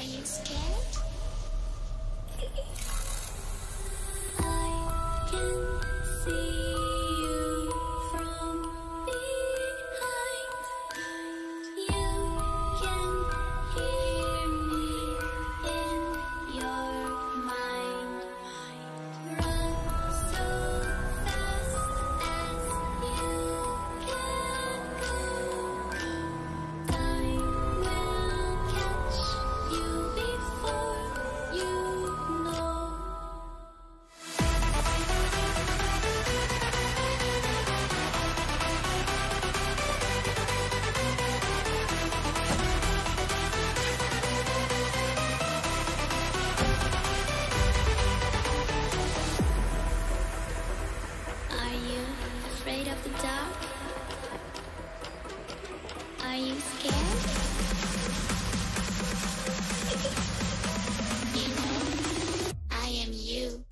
you scared? I can see you from behind. You can hear me in your mind. Run so fast as you can go. Time will catch you before you know. Are you afraid of the dark? Are you scared? You know, I am you.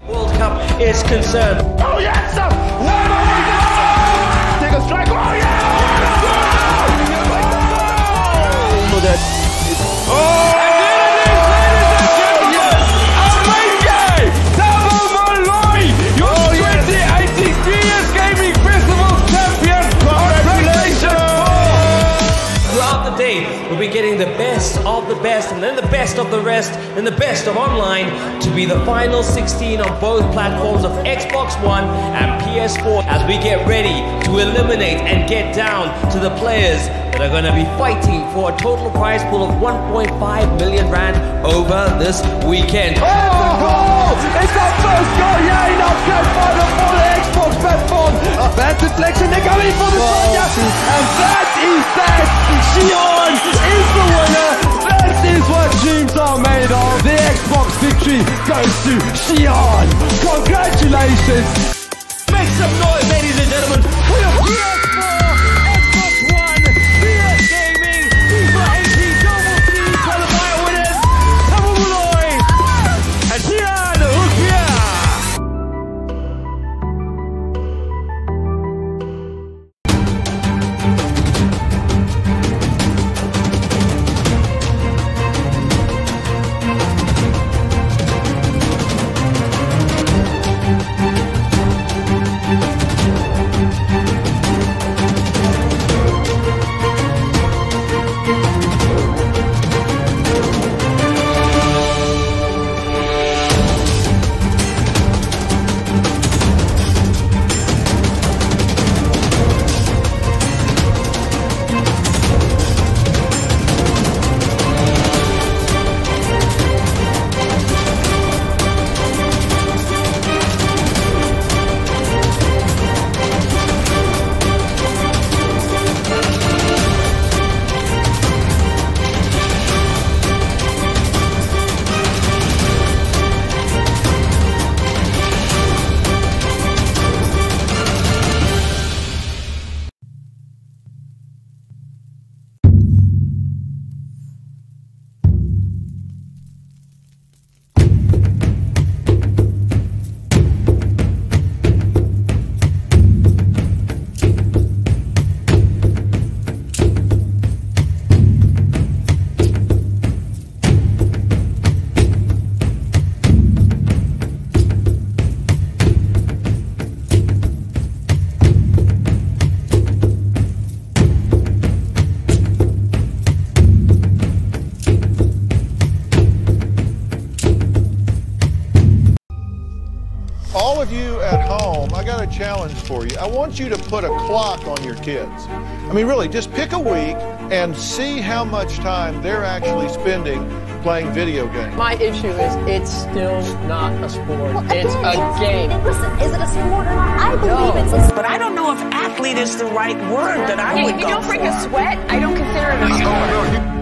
World Cup is concerned. Oh yes, sir! One take a strike. Oh yeah! So that Double Malloy, your 2018 PS Gaming Festival champion. Congratulations! Throughout the day, we'll be getting the best of the best, and then the best of the rest, and the best of online to be the final 16 on both platforms of Xbox One and PS4 as we get ready to eliminate and get down to the players that are going to be fighting for a total prize pool of 1.5 million rand over this weekend. Oh! It's our first goal, yeah, in our grand final for the Xbox platform. Bad deflection, they're going for the Sonya, and that is that. Xion is the winner. That is what dreams are made of. The Xbox victory goes to Xion. Congratulations. Make some noise, ladies and gentlemen, for your PS4, Xbox One, PS Gaming, FIFA 18 Double C qualifier winners, Double Malloy, and Tian Hukpia. All of you at home, I got a challenge for you. I want you to put a clock on your kids. I mean, really, just pick a week and see how much time they're actually spending playing video games. My issue is it's still not a sport. Well, it's a game. Listen, is it a sport or not? I believe it's a sport. But I don't know if athlete is the right word that I would If go you don't break for. a sweat, I don't consider it a sport.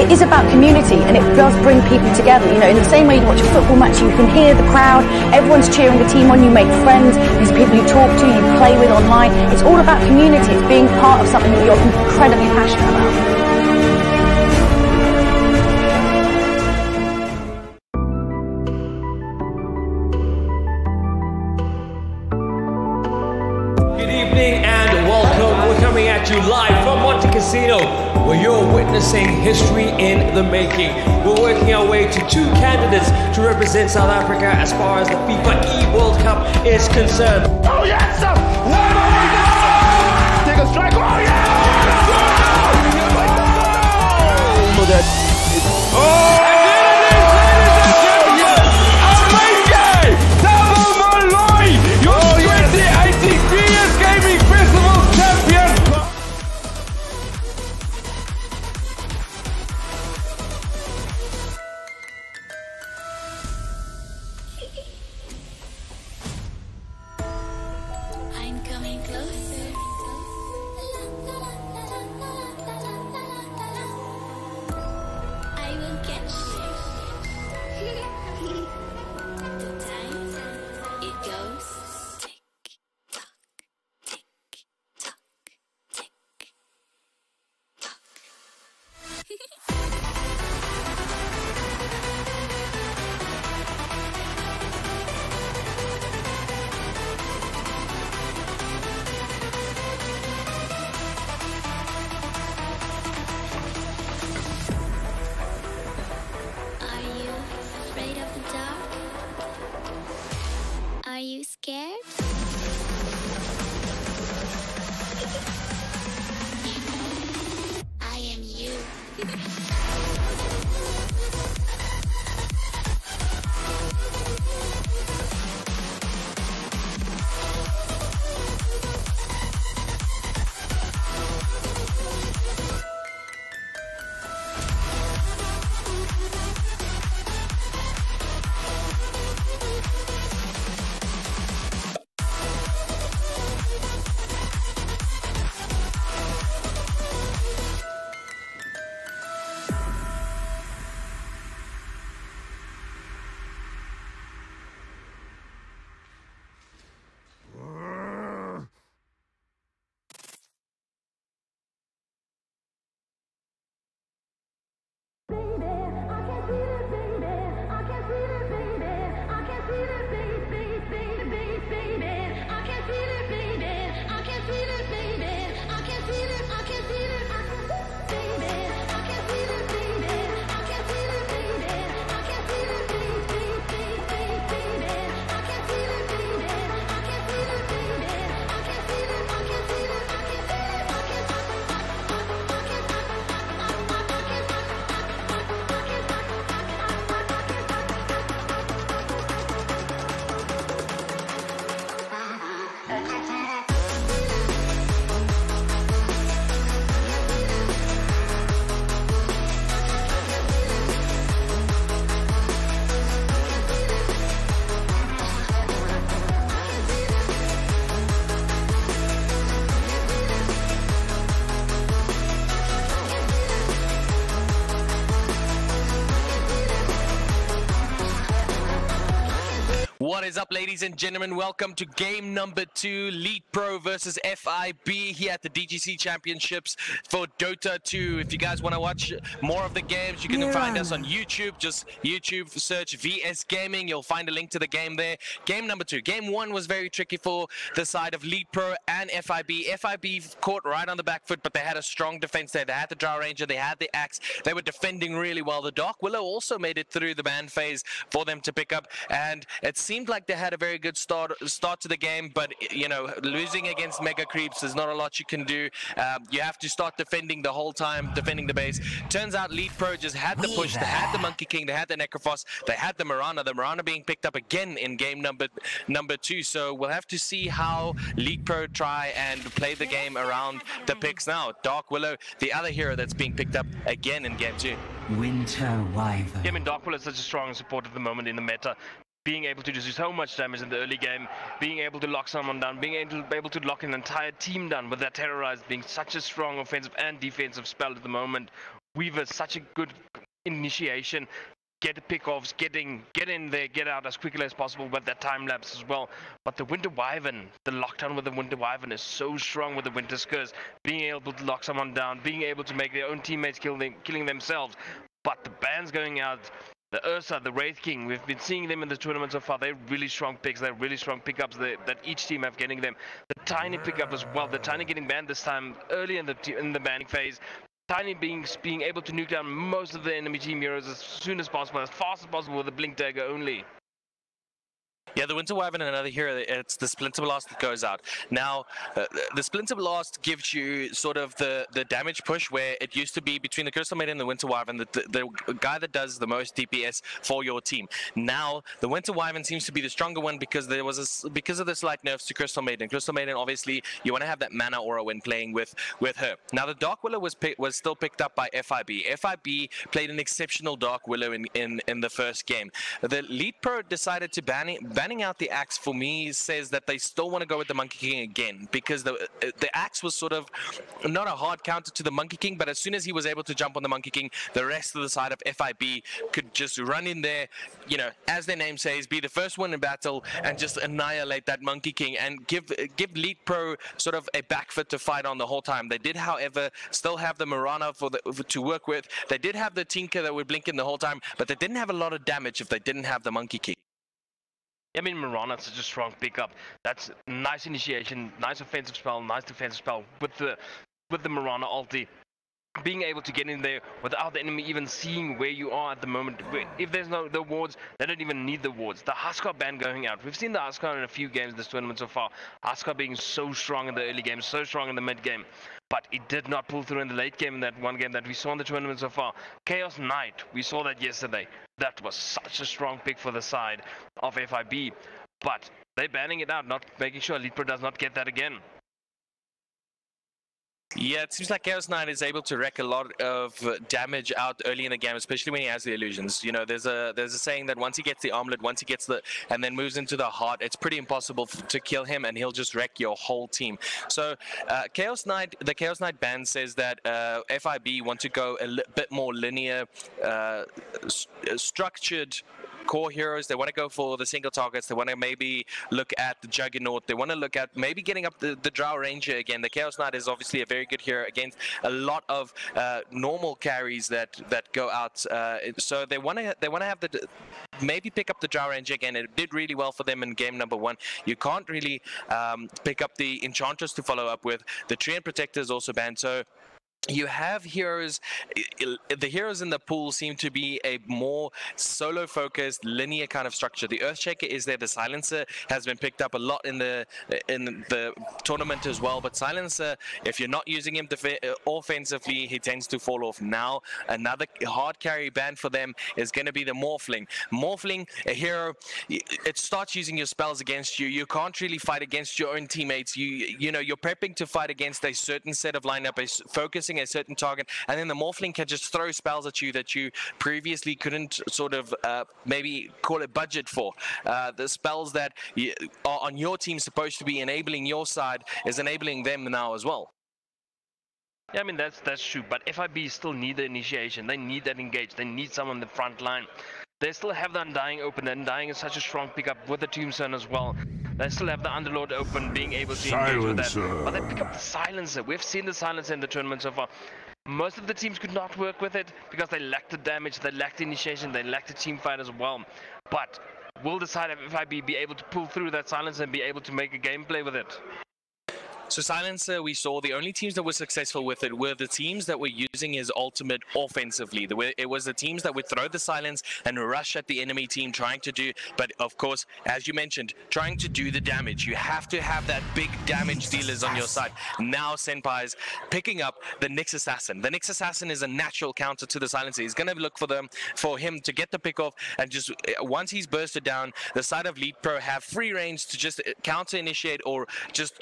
it is about community, and it does bring people together. You know, in the same way you watch a football match, you can hear the crowd, everyone's cheering the team on, you make friends, these people you talk to, you play with online. It's all about community. It's being part of something that you're incredibly passionate about. Good evening and welcome. We're coming at you live from Monte Casino, where you're witnessing history in the making. We're working our way to two candidates to represent South Africa as far as the FIFA E-World Cup is concerned. Oh yes! Take a strike! Oh yeah! I'm coming closer. I will catch you. The time it goes. Tick tock, tick tock, tick tock. Are you afraid of the dark? Are you scared? I am you. What is up, ladies and gentlemen? Welcome to game number 2, Lead Pro versus FIB here at the DGC Championships for Dota 2. If you guys want to watch more of the games, you can find us on YouTube. Just YouTube search VS Gaming. You'll find a link to the game there. Game number 2. Game 1 was very tricky for the side of Lead Pro and FIB. FIB caught right on the back foot, but they had a strong defense there. They had the Drow Ranger, they had the Axe. They were defending really well. The Dark Willow also made it through the ban phase for them to pick up, and it seemed like they had a very good start to the game, but you know, losing against Mega Creeps, there's not a lot you can do. You have to start defending the whole time, defending the base. Turns out Lead Pro just had the push, they had the Monkey King, they had the Necrophos, they had the Mirana being picked up again in game number 2. So we'll have to see how Lead Pro try and play the game around the picks now. Dark Willow, the other hero that's being picked up again in game 2. Winter Wyvern. Yeah, I mean, Dark Willow is such a strong support at the moment in the meta. Being able to do so much damage in the early game, being able to lock someone down, being able to lock an entire team down with that Terrorize being such a strong offensive and defensive spell at the moment. Weaver, such a good initiation. Get the pickoffs, get in there, get out as quickly as possible with that time lapse as well. But the Winter Wyvern, the lockdown with the Winter Wyvern is so strong with the Winter Curse, being able to lock someone down, being able to make their own teammates killing themselves. But the bans going out, the Ursa, the Wraith King, we've been seeing them in the tournament so far. They're really strong picks, they're really strong pickups that each team have getting them. The Tiny pickup as well, the Tiny getting banned this time early in the banning phase. Tiny being able to nuke down most of the enemy team heroes as soon as possible, as fast as possible with a blink dagger only. Yeah, the Winter Wyvern and another hero, it's the Splinter Blast that goes out. Now, the Splinter Blast gives you sort of the damage push where it used to be between the Crystal Maiden and the Winter Wyvern, the guy that does the most DPS for your team. Now, the Winter Wyvern seems to be the stronger one because because of the slight nerfs to Crystal Maiden. Crystal Maiden, obviously, you want to have that mana aura when playing with her. Now, the Dark Willow was still picked up by FIB. FIB played an exceptional Dark Willow in the first game. The Elite Pro decided to banning out the axe, for me, says that they still want to go with the Monkey King again, because the axe was sort of not a hard counter to the Monkey King, but as soon as he was able to jump on the Monkey King, the rest of the side of FIB could just run in there, you know, as their name says, be the first one in battle and just annihilate that Monkey King and give Elite Pro sort of a back foot to fight on the whole time. They did, however, still have the Mirana to work with. They did have the Tinker that would blink in the whole time, but they didn't have a lot of damage if they didn't have the Monkey King. I mean, Mirana is such a strong pickup. That's nice initiation, nice offensive spell, nice defensive spell with the Mirana ulti. Being able to get in there without the enemy even seeing where you are at the moment. If there's the wards, they don't even need the wards. The Huskar ban going out. We've seen the Huskar in a few games this tournament so far. Huskar being so strong in the early game, so strong in the mid game. But it did not pull through in the late game in that one game that we saw in the tournament so far. Chaos Knight, we saw that yesterday. That was such a strong pick for the side of FIB. But they're banning it out, not making sure Elite Pro does not get that again. Yeah, it seems like Chaos Knight is able to wreak a lot of damage out early in the game, especially when he has the illusions. You know, there's a saying that once he gets the armlet, once he gets and then moves into the heart, it's pretty impossible to kill him, and he'll just wreck your whole team. So, the Chaos Knight ban says that FIB want to go a bit more linear, structured core heroes. They want to go for the single targets. They want to maybe look at the Juggernaut. They want to look at maybe getting up the Drow Ranger again. The Chaos Knight is obviously a very good hero against a lot of normal carries that go out. So they want to have maybe pick up the Drow Ranger again. It did really well for them in game number 1. You can't really pick up the Enchantress to follow up with. The Treant Protector is also banned. So you have heroes, the heroes in the pool seem to be a more solo-focused, linear kind of structure. The Earthshaker is there, the Silencer has been picked up a lot in the tournament as well, but Silencer, if you're not using him offensively, he tends to fall off. Now, another hard carry ban for them is going to be the Morphling. Morphling, a hero, it starts using your spells against you. You can't really fight against your own teammates. You know, you're prepping to fight against a certain set of lineup, focusing a certain target, and then the Morphling can just throw spells at you that you previously couldn't sort of maybe call it budget for. The spells that are on your team supposed to be enabling your side is enabling them now as well. Yeah, I mean, that's true, but FIB still need the initiation. They need that engage. They need someone in the front line. They still have the Undying open. Undying is such a strong pickup with the Tombstone as well. They still have the Underlord open, being able to engage with that. But they pick up the Silencer. We've seen the Silencer in the tournament so far. Most of the teams could not work with it because they lacked the damage, they lacked the initiation, they lacked the team fight as well. But will the side of FIB be able to pull through that Silencer and be able to make a gameplay with it? So Silencer, we saw the only teams that were successful with it were the teams that were using his ultimate offensively. It was the teams that would throw the silence and rush at the enemy team trying to do, but of course, as you mentioned, trying to do the damage. You have to have that big damage dealers on your side. Now Senpai's picking up the Nyx Assassin. The Nyx Assassin is a natural counter to the Silencer. He's going to look for him to get the pick off, and just once he's bursted down, the side of Elite Pro have free range to just counter initiate or just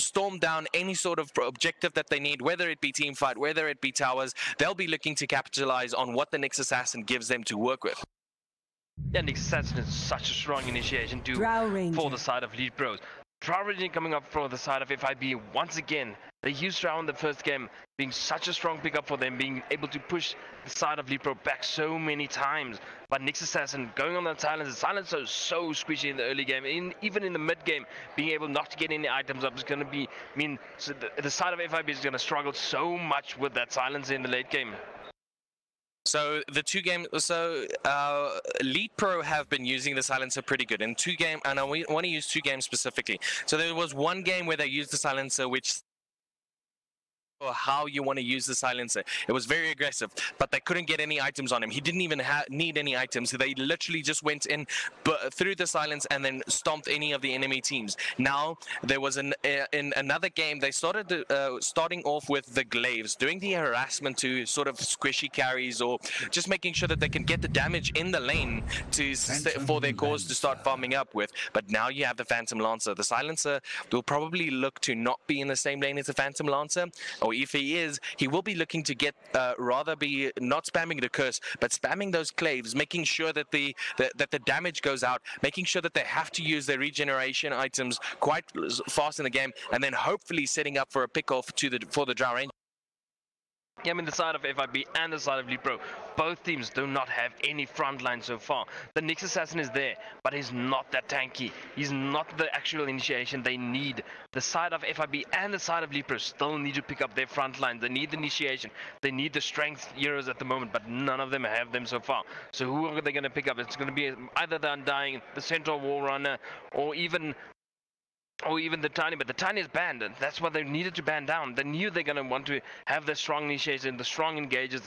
storm down any sort of objective that they need, whether it be team fight, whether it be towers. They'll be looking to capitalize on what the Nyx Assassin gives them to work with. Yeah, Nyx Assassin is such a strong initiation too for the side of Elite Pros. Drow coming up for the side of FIB once again. They used Drow in the first game, being such a strong pickup for them, being able to push the side of Leapro back so many times. But Nyx Assassin going on that silence. The silence is so squishy in the early game, even in the mid game, being able not to get any items up is going to be, so the side of FIB is going to struggle so much with that silence in the late game. So the Elite Pro have been using the silencer pretty good in 2 games, and I want to use 2 games specifically. So there was 1 game where they used the silencer, which or how you want to use the silencer. It was very aggressive, but they couldn't get any items on him. He didn't even need any items. They literally just went in through the silence and then stomped any of the enemy teams. Now there was in another game they started starting off with the glaives, doing the harassment to sort of squishy carries or just making sure that they can get the damage in the lane for their cause to start farming up with. But now you have the Phantom Lancer. The silencer will probably look to not be in the same lane as the Phantom Lancer. Or if he is, he will be looking to get rather be not spamming the curse, but spamming those claves, making sure that the damage goes out, making sure that they have to use their regeneration items quite fast in the game, and then hopefully setting up for a pick off for the Drow Ranger. Yeah, the side of FIB and the side of Leapro, both teams do not have any front line so far. The Nyx Assassin is there, but he's not that tanky. He's not the actual initiation they need. The side of FIB and the side of Leapro still need to pick up their front line. They need the initiation. They need the strength heroes at the moment, but none of them have them so far. So who are they going to pick up? It's going to be either the Undying, the Central War Runner, or even the Tiny, but the Tiny is banned, and that's what they needed to ban down. They knew they're going to want to have the strong initiation, the strong engages,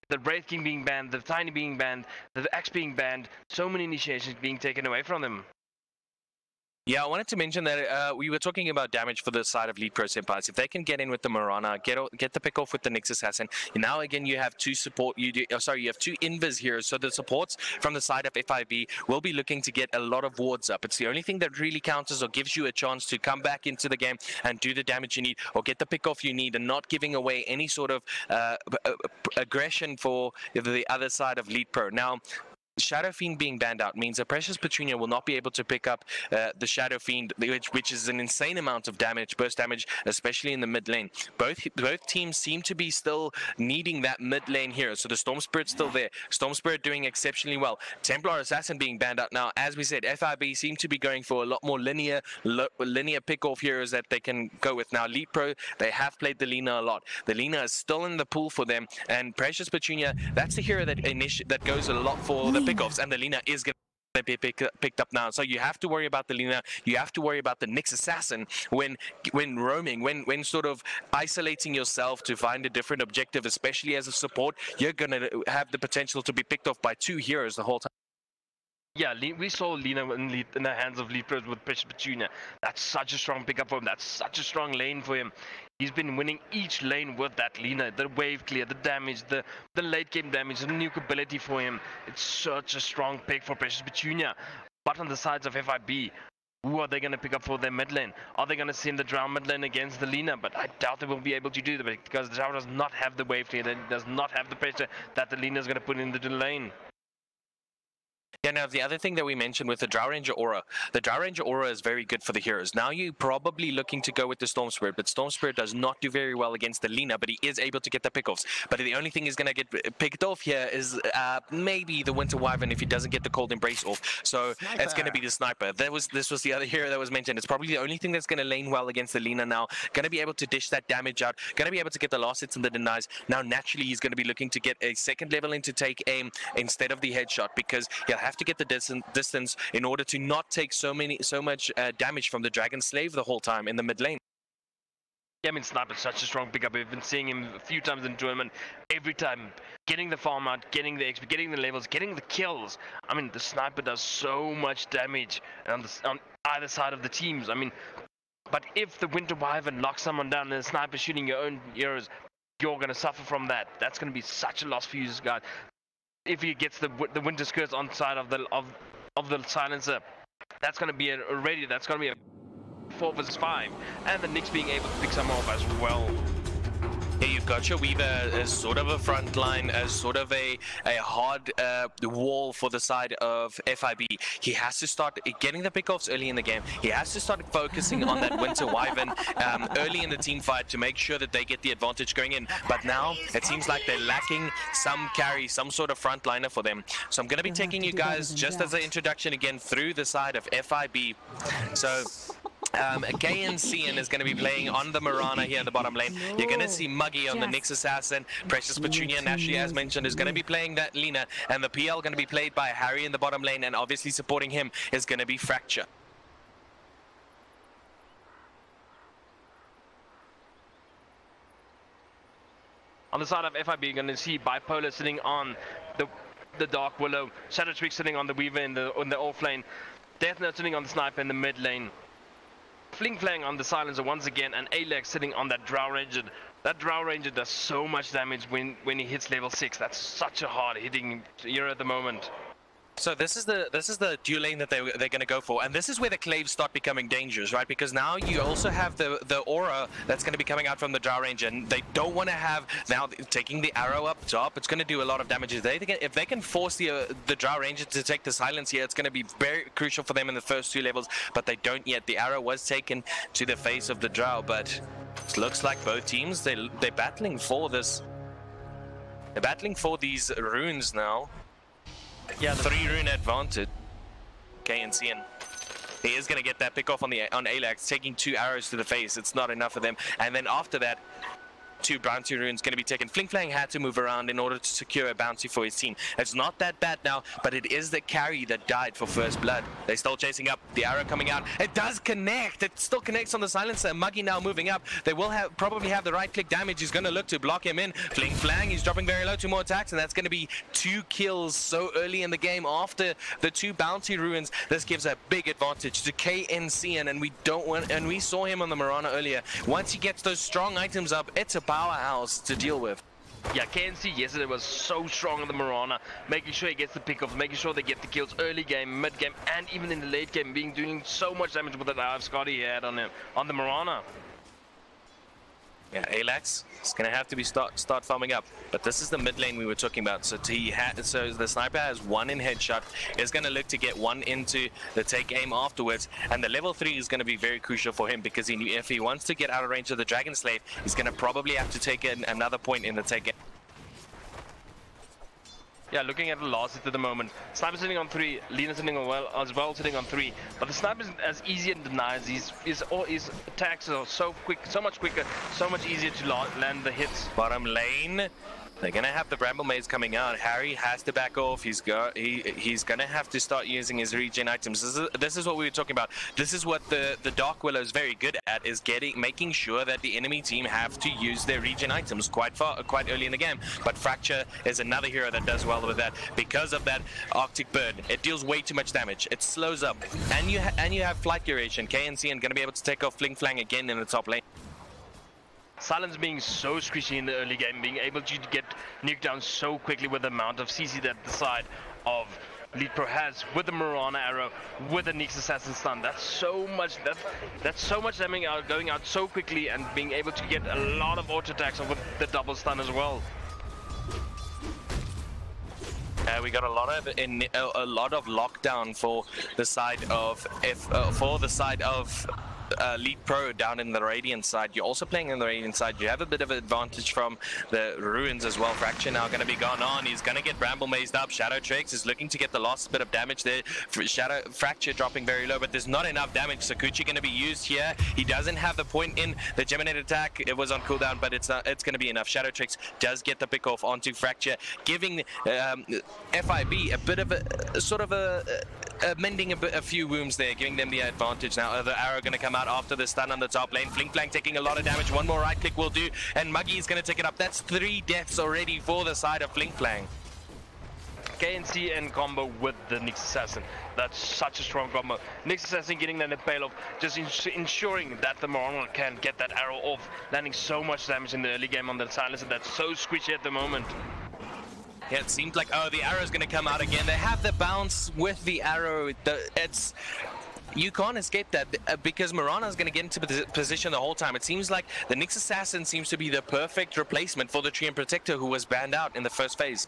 the Wraith King being banned, the Tiny being banned, the Axe being banned, so many initiations being taken away from them. Yeah, I wanted to mention that we were talking about damage for the side of Elite Pro Senpais. If they can get in with the Marana, get the pick off with the Nyx Assassin, now again you have 2 support. You have 2 invis heroes. So the supports from the side of FIB will be looking to get a lot of wards up. It's the only thing that really counts or gives you a chance to come back into the game and do the damage you need or get the pick off you need, and not giving away any sort of aggression for the other side of Elite Pro. Now, Shadow Fiend being banned out means that Precious Petunia will not be able to pick up the Shadow Fiend, which is an insane amount of damage, burst damage, especially in the mid lane. Both teams seem to be still needing that mid lane hero, so the Storm Spirit's still there. Storm Spirit doing exceptionally well. Templar Assassin being banned out now. As we said, FIB seem to be going for a lot more linear pick-off heroes that they can go with. Now, Elite Pro, they have played the Lina a lot. The Lina is still in the pool for them, and Precious Petunia, that's the hero that goes a lot for the pickoffs, and the Lina is going to be picked up now. So you have to worry about the Lina, you have to worry about the Nyx Assassin when roaming, when sort of isolating yourself to find a different objective, especially as a support. You're going to have the potential to be picked off by 2 heroes the whole time. Yeah, we saw Lina in the hands of Elite Pros with Precious Petunia. That's such a strong pickup for him. That's such a strong lane for him. He's been winning each lane with that Lina. The wave clear, the damage, the late game damage, the nuke ability for him. It's such a strong pick for Precious Petunia. But on the sides of FIB, who are they going to pick up for their mid lane? Are they going to send the Drow mid lane against the Lina? But I doubt they will be able to do that because the Drow does not have the wave clear. It does not have the pressure that the Lina is going to put into the lane. Yeah, now the other thing that we mentioned with the Drow Ranger aura, the Drow Ranger aura is very good for the heroes. Now you're probably looking to go with the Storm Spirit, but Storm Spirit does not do very well against the Lina, but he is able to get the pickoffs. But the only thing he's going to get picked off here is maybe the Winter Wyvern if he doesn't get the Cold Embrace off. So it's going to be the Sniper. This was the other hero that was mentioned. It's probably the only thing that's going to lane well against the Lina now. Going to be able to dish that damage out, going to be able to get the last hits and the denies. Now naturally he's going to be looking to get a second level in to take aim instead of the headshot, because he'll have to get the distance in order to not take so much damage from the Dragon Slave the whole time in the mid lane. Yeah, Sniper's such a strong pickup. We've been seeing him a few times in the tournament. Every time, getting the farm out, getting the XP, getting the levels, getting the kills. The Sniper does so much damage on either side of the teams. But if the Winter Wyvern locks someone down and the Sniper shooting your own heroes, you're going to suffer from that. That's going to be such a loss for you, guys. If he gets the Winter Curse on side of the silencer, that's going to be that's going to be a 4 vs 5, and the Nyx being able to pick some off as well. Yeah, you've Gotcha Weaver as sort of a front line, as sort of a hard wall for the side of FIB. He has to start getting the pickoffs early in the game. He has to start focusing on that Winter Wyvern early in the team fight to make sure that they get the advantage going in. But now it seems like they're lacking some carry, some sort of frontliner for them. So I'm going to be taking you guys just as an introduction again through the side of FIB. So KNCN is going to be playing on the Marana here in the bottom lane. You're going to see Muggy on the Nyx Assassin. Precious Petunia, naturally, as mentioned, is going to be playing that Lina. And the PL going to be played by Harry in the bottom lane. And obviously supporting him is going to be Fracture. On the side of FIB, you're going to see Bipolar sitting on the Dark Willow. Shadow Trick sitting on the Weaver in the off lane. Death Note sitting on the Sniper in the mid lane. Fling Flang on the Silencer once again, and Alex sitting on that Drow Ranger. That Drow Ranger does so much damage when he hits level 6. That's such a hard hitting hero at the moment. So this is the dual lane that they're going to go for, and this is where the Claves start becoming dangerous, right? Because now you also have the aura that's going to be coming out from the Drow Ranger, and they don't want to have now taking the arrow up top. It's going to do a lot of damage. If they can force the Drow Ranger to take the silence here, it's going to be very crucial for them in the first 2 levels. But they don't yet. The arrow was taken to the face of the Drow, but it looks like both teams they're battling for this. They're battling for these runes now. Yeah, 3 rune advantage. KNCN. He is going to get that pick off on Alex, taking 2 arrows to the face. It's not enough for them. And then after that, 2 bounty runes going to be taken. Fling Flang had to move around in order to secure a bounty for his team. It's not that bad now, but it is the carry that died for first blood. They're still chasing up. The arrow coming out. It does connect. It still connects on the Silencer. Muggy now moving up. They will probably have the right click damage. He's going to look to block him in. Fling Flang, he's dropping very low. 2 more attacks, and that's going to be 2 kills so early in the game after the 2 bounty ruins. This gives a big advantage to KNCN, and we saw him on the Marana earlier. Once he gets those strong items up, it's a powerhouse to deal with. Yeah, KNC yesterday was so strong on the Marana, making sure he gets the pickoffs, making sure they get the kills early game, mid game, and even in the late game, doing so much damage with that IF Scotty he had on him on the Marana. Yeah, Alex is going to have to start farming up. But this is the mid lane we were talking about. So the Sniper has 1 in headshot. Is going to look to get 1 into the take aim afterwards. And the level 3 is going to be very crucial for him, because if he wants to get out of range of the Dragon Slave, he's going to probably have to take another point in the take aim. Yeah, looking at the losses at the moment. Sniper sitting on 3, Lina sitting as well sitting on 3. But the Sniper is as easy and denies. His attacks are so quick, so much quicker, so much easier to land the hits. Bottom lane. They're going to have the Bramble Maze coming out. Harry has to back off. He's going to have to start using his regen items. This is what we were talking about. This is what the Dark Willow is very good at, is making sure that the enemy team have to use their regen items quite early in the game. But Fracture is another hero that does well with that. Because of that Arctic Bird, it deals way too much damage. It slows up. And you have flight duration. KNCN going to be able to take off Fling Flang again in the top lane. Silence being so squishy in the early game, being able to get nuked down so quickly with the amount of CC that the side of Lead Pro has, with the Marana arrow, with the Nyx Assassin stun. That's so much damage going out so quickly, and being able to get a lot of auto attacks with the double stun as well. We got a lot of lockdown for the side of Lead Pro down in the Radiant side. You're also playing in the Radiant side. You have a bit of an advantage from the ruins as well. Fracture now going to be gone on. He's going to get Bramble Mazed up. Shadow Tricks is looking to get the last bit of damage there. Fracture dropping very low, but there's not enough damage. Sakuchi going to be used here. He doesn't have the point in the Geminate attack. It was on cooldown, but it's going to be enough. Shadow Tricks does get the pick off onto Fracture, giving FIB a bit of mending a few wounds there, giving them the advantage. Now the arrow going to come out after the stun on the top lane. Fling Flang taking a lot of damage. 1 more right click will do, and Muggy is going to take it up. That's 3 deaths already for the side of Fling Flang. KNC and combo with the Nyx Assassin. That's such a strong combo. Nyx Assassin getting that Impale off, just ensuring that the Marana can get that arrow off, landing so much damage in the early game on the Silencer. That's so squishy at the moment. Yeah, it seems like, oh, the arrow's going to come out again. They have the bounce with the arrow. You can't escape that because Mirana is going to get into position the whole time. It seems like the Nyx Assassin seems to be the perfect replacement for the Treant Protector, who was banned out in the first phase.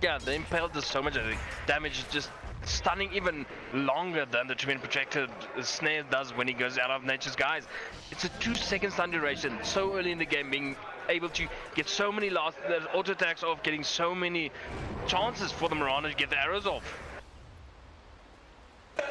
Yeah, the Impale does so much damage, just stunning even longer than the Treant Protector snare does when he goes out of Nature's Guise. It's a 2-second stun duration, so early in the game, being able to get so many auto attacks off, getting so many chances for the Mirana to get the arrows off.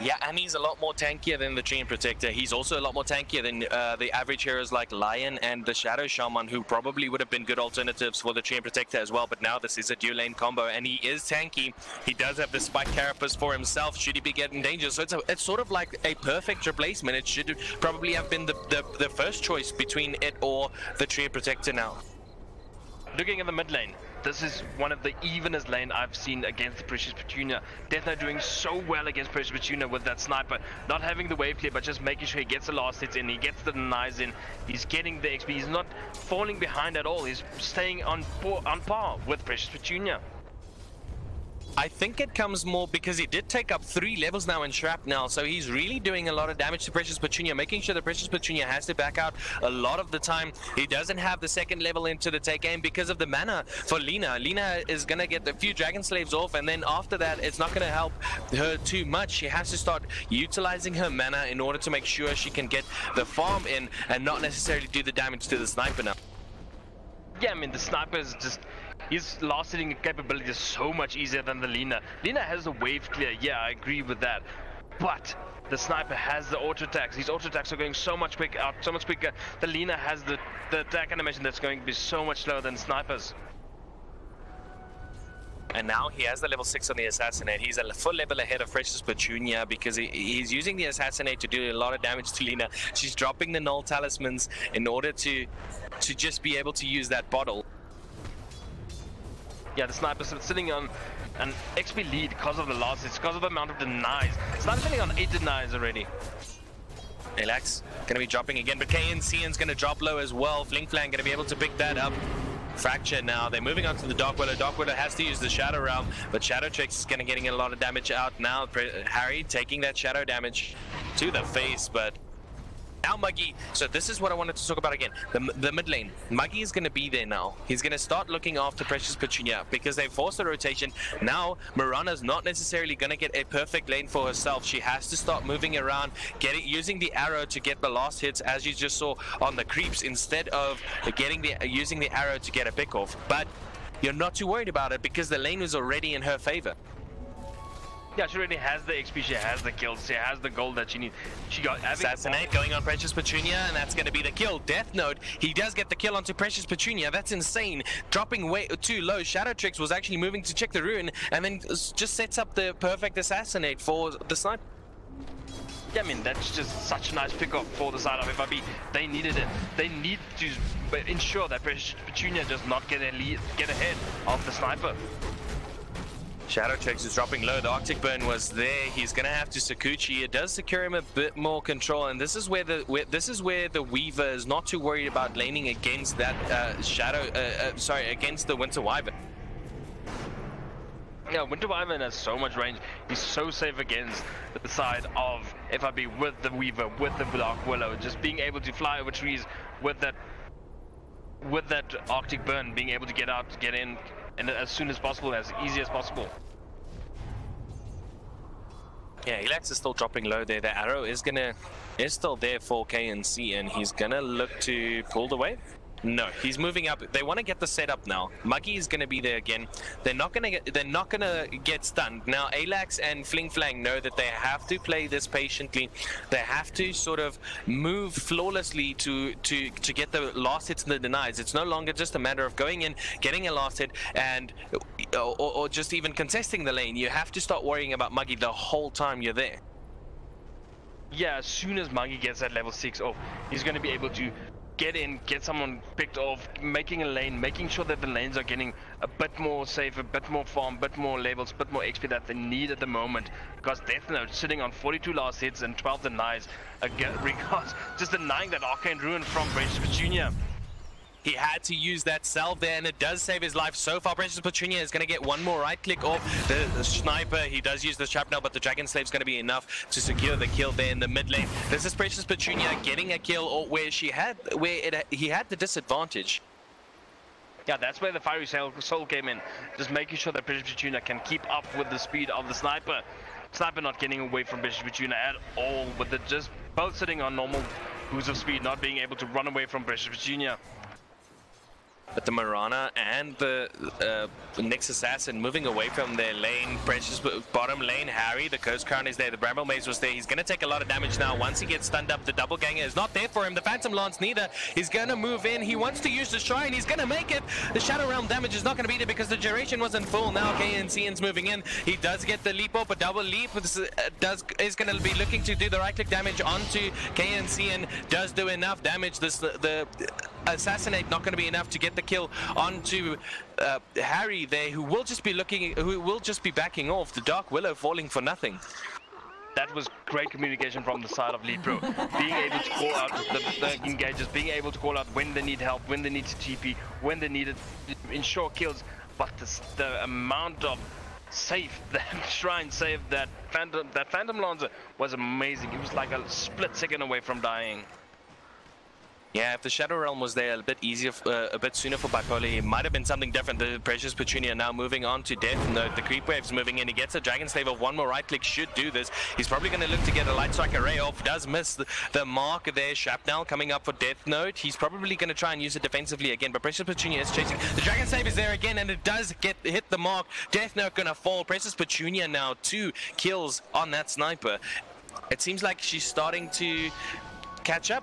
Yeah, and he's a lot more tankier than the Treant Protector. He's also a lot more tankier than the average heroes like Lion and the Shadow Shaman, who probably would have been good alternatives for the Treant Protector as well. But now this is a dual lane combo, and he is tanky. He does have the Spike Carapace for himself should he be getting danger. So it's sort of like a perfect replacement. It should probably have been the first choice between it or the Treant Protector now. Looking at the mid lane, this is one of the evenest lane I've seen against the Precious Petunia. Death Knight doing so well against Precious Petunia with that sniper, not having the wave clear, but just making sure he gets the last hits in, he gets the denies in, he's getting the XP, he's not falling behind at all, he's staying on par with Precious Petunia. I think it comes more because he did take up 3 levels now in Shrapnel, so he's really doing a lot of damage to Precious Petunia, making sure that Precious Petunia has to back out a lot of the time. He doesn't have the second level into the take aim because of the mana for Lina. Lina is going to get a few Dragon Slaves off, and then after that, it's not going to help her too much. She has to start utilizing her mana in order to make sure she can get the farm in and not necessarily do the damage to the sniper now. Yeah, I mean, the sniper is just... his last hitting capability is so much easier than the Lina. Lina has the wave clear, yeah, I agree with that. But the sniper has the auto attacks. These auto attacks are going so much quicker. The Lina has the attack animation that's going to be so much slower than snipers. And now he has the level 6 on the Assassinate. He's a full level ahead of Precious Petunia because he's using the Assassinate to do a lot of damage to Lina. She's dropping the Null Talismans in order to just be able to use that bottle. Yeah, the sniper's sitting on an XP lead because of the losses, because of the amount of denies. Sniper's sitting on 8 denies already. Alex gonna be dropping again, but KNCN's gonna drop low as well. Fling Flang gonna be able to pick that up. Fracture now. They're moving on to the Dark Willow. Dark Willow has to use the Shadow Realm, but Shadow Tricks is gonna getting a lot of damage out now. Harry taking that shadow damage to the face, but now Muggy, so this is what I wanted to talk about again. The mid lane. Muggy is going to be there now. He's going to start looking after Precious Petunia because they forced the rotation. Now Mirana's not necessarily going to get a perfect lane for herself. She has to start moving around, using the arrow to get the last hits, as you just saw on the creeps, instead of using the arrow to get a pick off. But you're not too worried about it because the lane is already in her favor. Yeah, she already has the XP, she has the kills, she has the gold that she needs. She got Assassinate going on Precious Petunia, and that's going to be the kill. Death Note, he does get the kill onto Precious Petunia. That's insane. Dropping way too low. Shadow Tricks was actually moving to check the rune, and then just sets up the perfect Assassinate for the sniper. Yeah, I mean, that's just such a nice pickup for the side of FIB. They needed it. They need to ensure that Precious Petunia does not get ahead of the sniper. Shadow Tricks is dropping low. The Arctic Burn was there. He's gonna have to Sakuchi. It does secure him a bit more control, and this is where the Weaver is not too worried about laning against that against the Winter Wyvern. Yeah, Winter Wyvern has so much range. He's so safe against the side of FIB with the Weaver, with the Dark Willow, just being able to fly over trees with that Arctic Burn, being able to get out, get in, and as soon as possible, as easy as possible. Yeah, Elax is still dropping low there. The arrow is still there for KNC, and he's gonna look to pull the wave. No, he's moving up. They want to get the setup now. Muggy is going to be there again. They're not going to get stunned. Now, Alax and Fling Flang know that they have to play this patiently. They have to sort of move flawlessly to get the last hits and the denies. It's no longer just a matter of going in, getting a last hit, and or just even contesting the lane. You have to start worrying about Muggy the whole time you're there. Yeah, as soon as Muggy gets that level 6 off, he's going to be able to get in, get someone picked off, making a lane, making sure that the lanes are getting a bit more safe, a bit more farm, a bit more levels, a bit more XP that they need at the moment. Because Death Note sitting on 42 last hits and 12 denies, again, just denying that Arcane Ruin from Precious Petunia. He had to use that salve there, and it does save his life. So far, Precious Petunia is going to get one more right click off the sniper. He does use the shrapnel, but the Dragon Slave is going to be enough to secure the kill there in the mid lane. This is Precious Petunia getting a kill, or where he had the disadvantage. Yeah, that's where the Fiery Soul came in, just making sure that Precious Petunia can keep up with the speed of the sniper. Sniper not getting away from Precious Petunia at all, with it just both sitting on normal boost of speed, not being able to run away from Precious Petunia. But the Mirana and the Nyx Assassin moving away from their lane. Precious bottom lane, Harry, the Curse Crown is there, the Bramble Maze was there. He's going to take a lot of damage now. Once he gets stunned up, the Double Ganger is not there for him. The Phantom Lance neither. He's going to move in. He wants to use the Shrine. He's going to make it. The Shadow Realm damage is not going to be there because the duration wasn't full. Now KNCN's moving in. He does get the leap up, a double leap. Is going to be looking to do the right click damage onto KNCN. Does do enough damage. The Assassinate not going to be enough to get the kill onto Harry there, who will just be backing off. The Dark Willow falling for nothing. That was great communication from the side of Lead Pro. Being able to call out the engagers, being able to call out when they need help, when they need to TP, when they need to ensure kills. But the amount of save that Shrine saved, that Phantom Lancer was amazing. It was like a split second away from dying. Yeah, if the Shadow Realm was there a bit easier, a bit sooner for Bipolar, it might have been something different. The Precious Petunia now moving on to Death Note. The Creep Wave's moving in. He gets a Dragon Slave of one more right click, should do this. He's probably going to look to get a Light Strike Array off. Does miss the mark there. Shrapnel coming up for Death Note. He's probably going to try and use it defensively again, but Precious Petunia is chasing. The Dragon Slave is there again, and it does hit the mark. Death Note going to fall. Precious Petunia now 2 kills on that sniper. It seems like she's starting to catch up.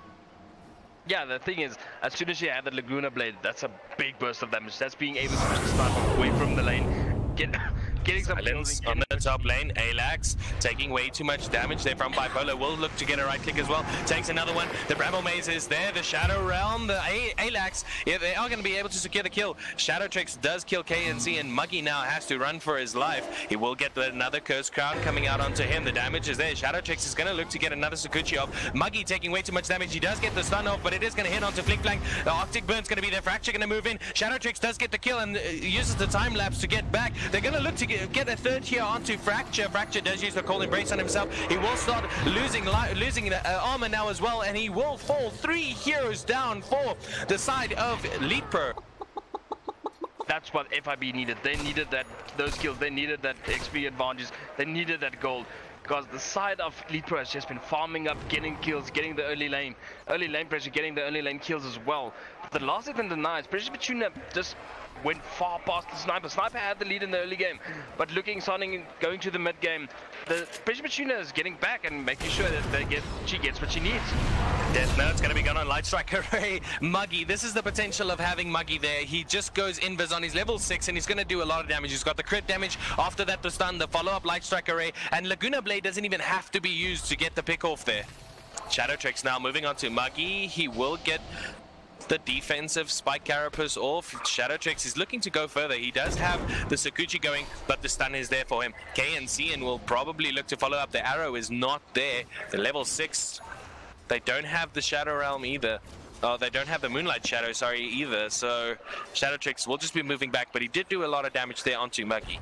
Yeah, the thing is, as soon as she had the Laguna Blade, that's a big burst of damage. That's being able to push the sniper away from the lane, getting some kills on the top lane. Alax taking way too much damage there from Bipolar. Will look to get a right click as well. Takes another one. The Bramble Maze is there. The Shadow Realm, the Alax, yeah, they are going to be able to secure the kill. Shadow Tricks does kill KNC, and Muggy now has to run for his life. He will get another Curse Crown coming out onto him. The damage is there. Shadow Tricks is going to look to get another Sakuchi off. Muggy taking way too much damage. He does get the stun off, but it is going to hit onto Flick Flank. The Arctic Burn's going to be there. Fracture going to move in. Shadow Tricks does get the kill and uses the time lapse to get back. They're going to look to get a third here onto Fracture. Fracture does use the Cold Embrace on himself. He will start losing the armor now as well, and he will fall. 3 heroes down for the side of Elite Pro. That's what FIB needed. They needed those kills. They needed that XP advantage. They needed that gold. Because the side of Elite Pro has just been farming up, getting kills, getting the early lane pressure, getting the early lane kills as well. But the last event denies, Precious Petunia just went far past the Sniper. Sniper had the lead in the early game, but starting going to the mid game, the Precious Petunia is getting back and making sure that she gets what she needs. Death Note's going to be gone on Light Strike Array. Muggy, this is the potential of having Muggy there. He just goes invis on his level 6 and he's going to do a lot of damage. He's got the crit damage, after that the stun, the follow-up Light Strike Array, and Laguna Blade doesn't even have to be used to get the pick off there. Shadow Tricks now moving on to Muggy. He will get the defensive Spike Carapace off. Shadow Tricks is looking to go further. He does have the Sakuchi going, but the stun is there for him. KNC will probably look to follow up. The arrow is not there. The level 6, they don't have the Shadow Realm either. Oh, they don't have the Moonlight Shadow, sorry, either. So Shadow Tricks will just be moving back, but he did do a lot of damage there onto Muggy.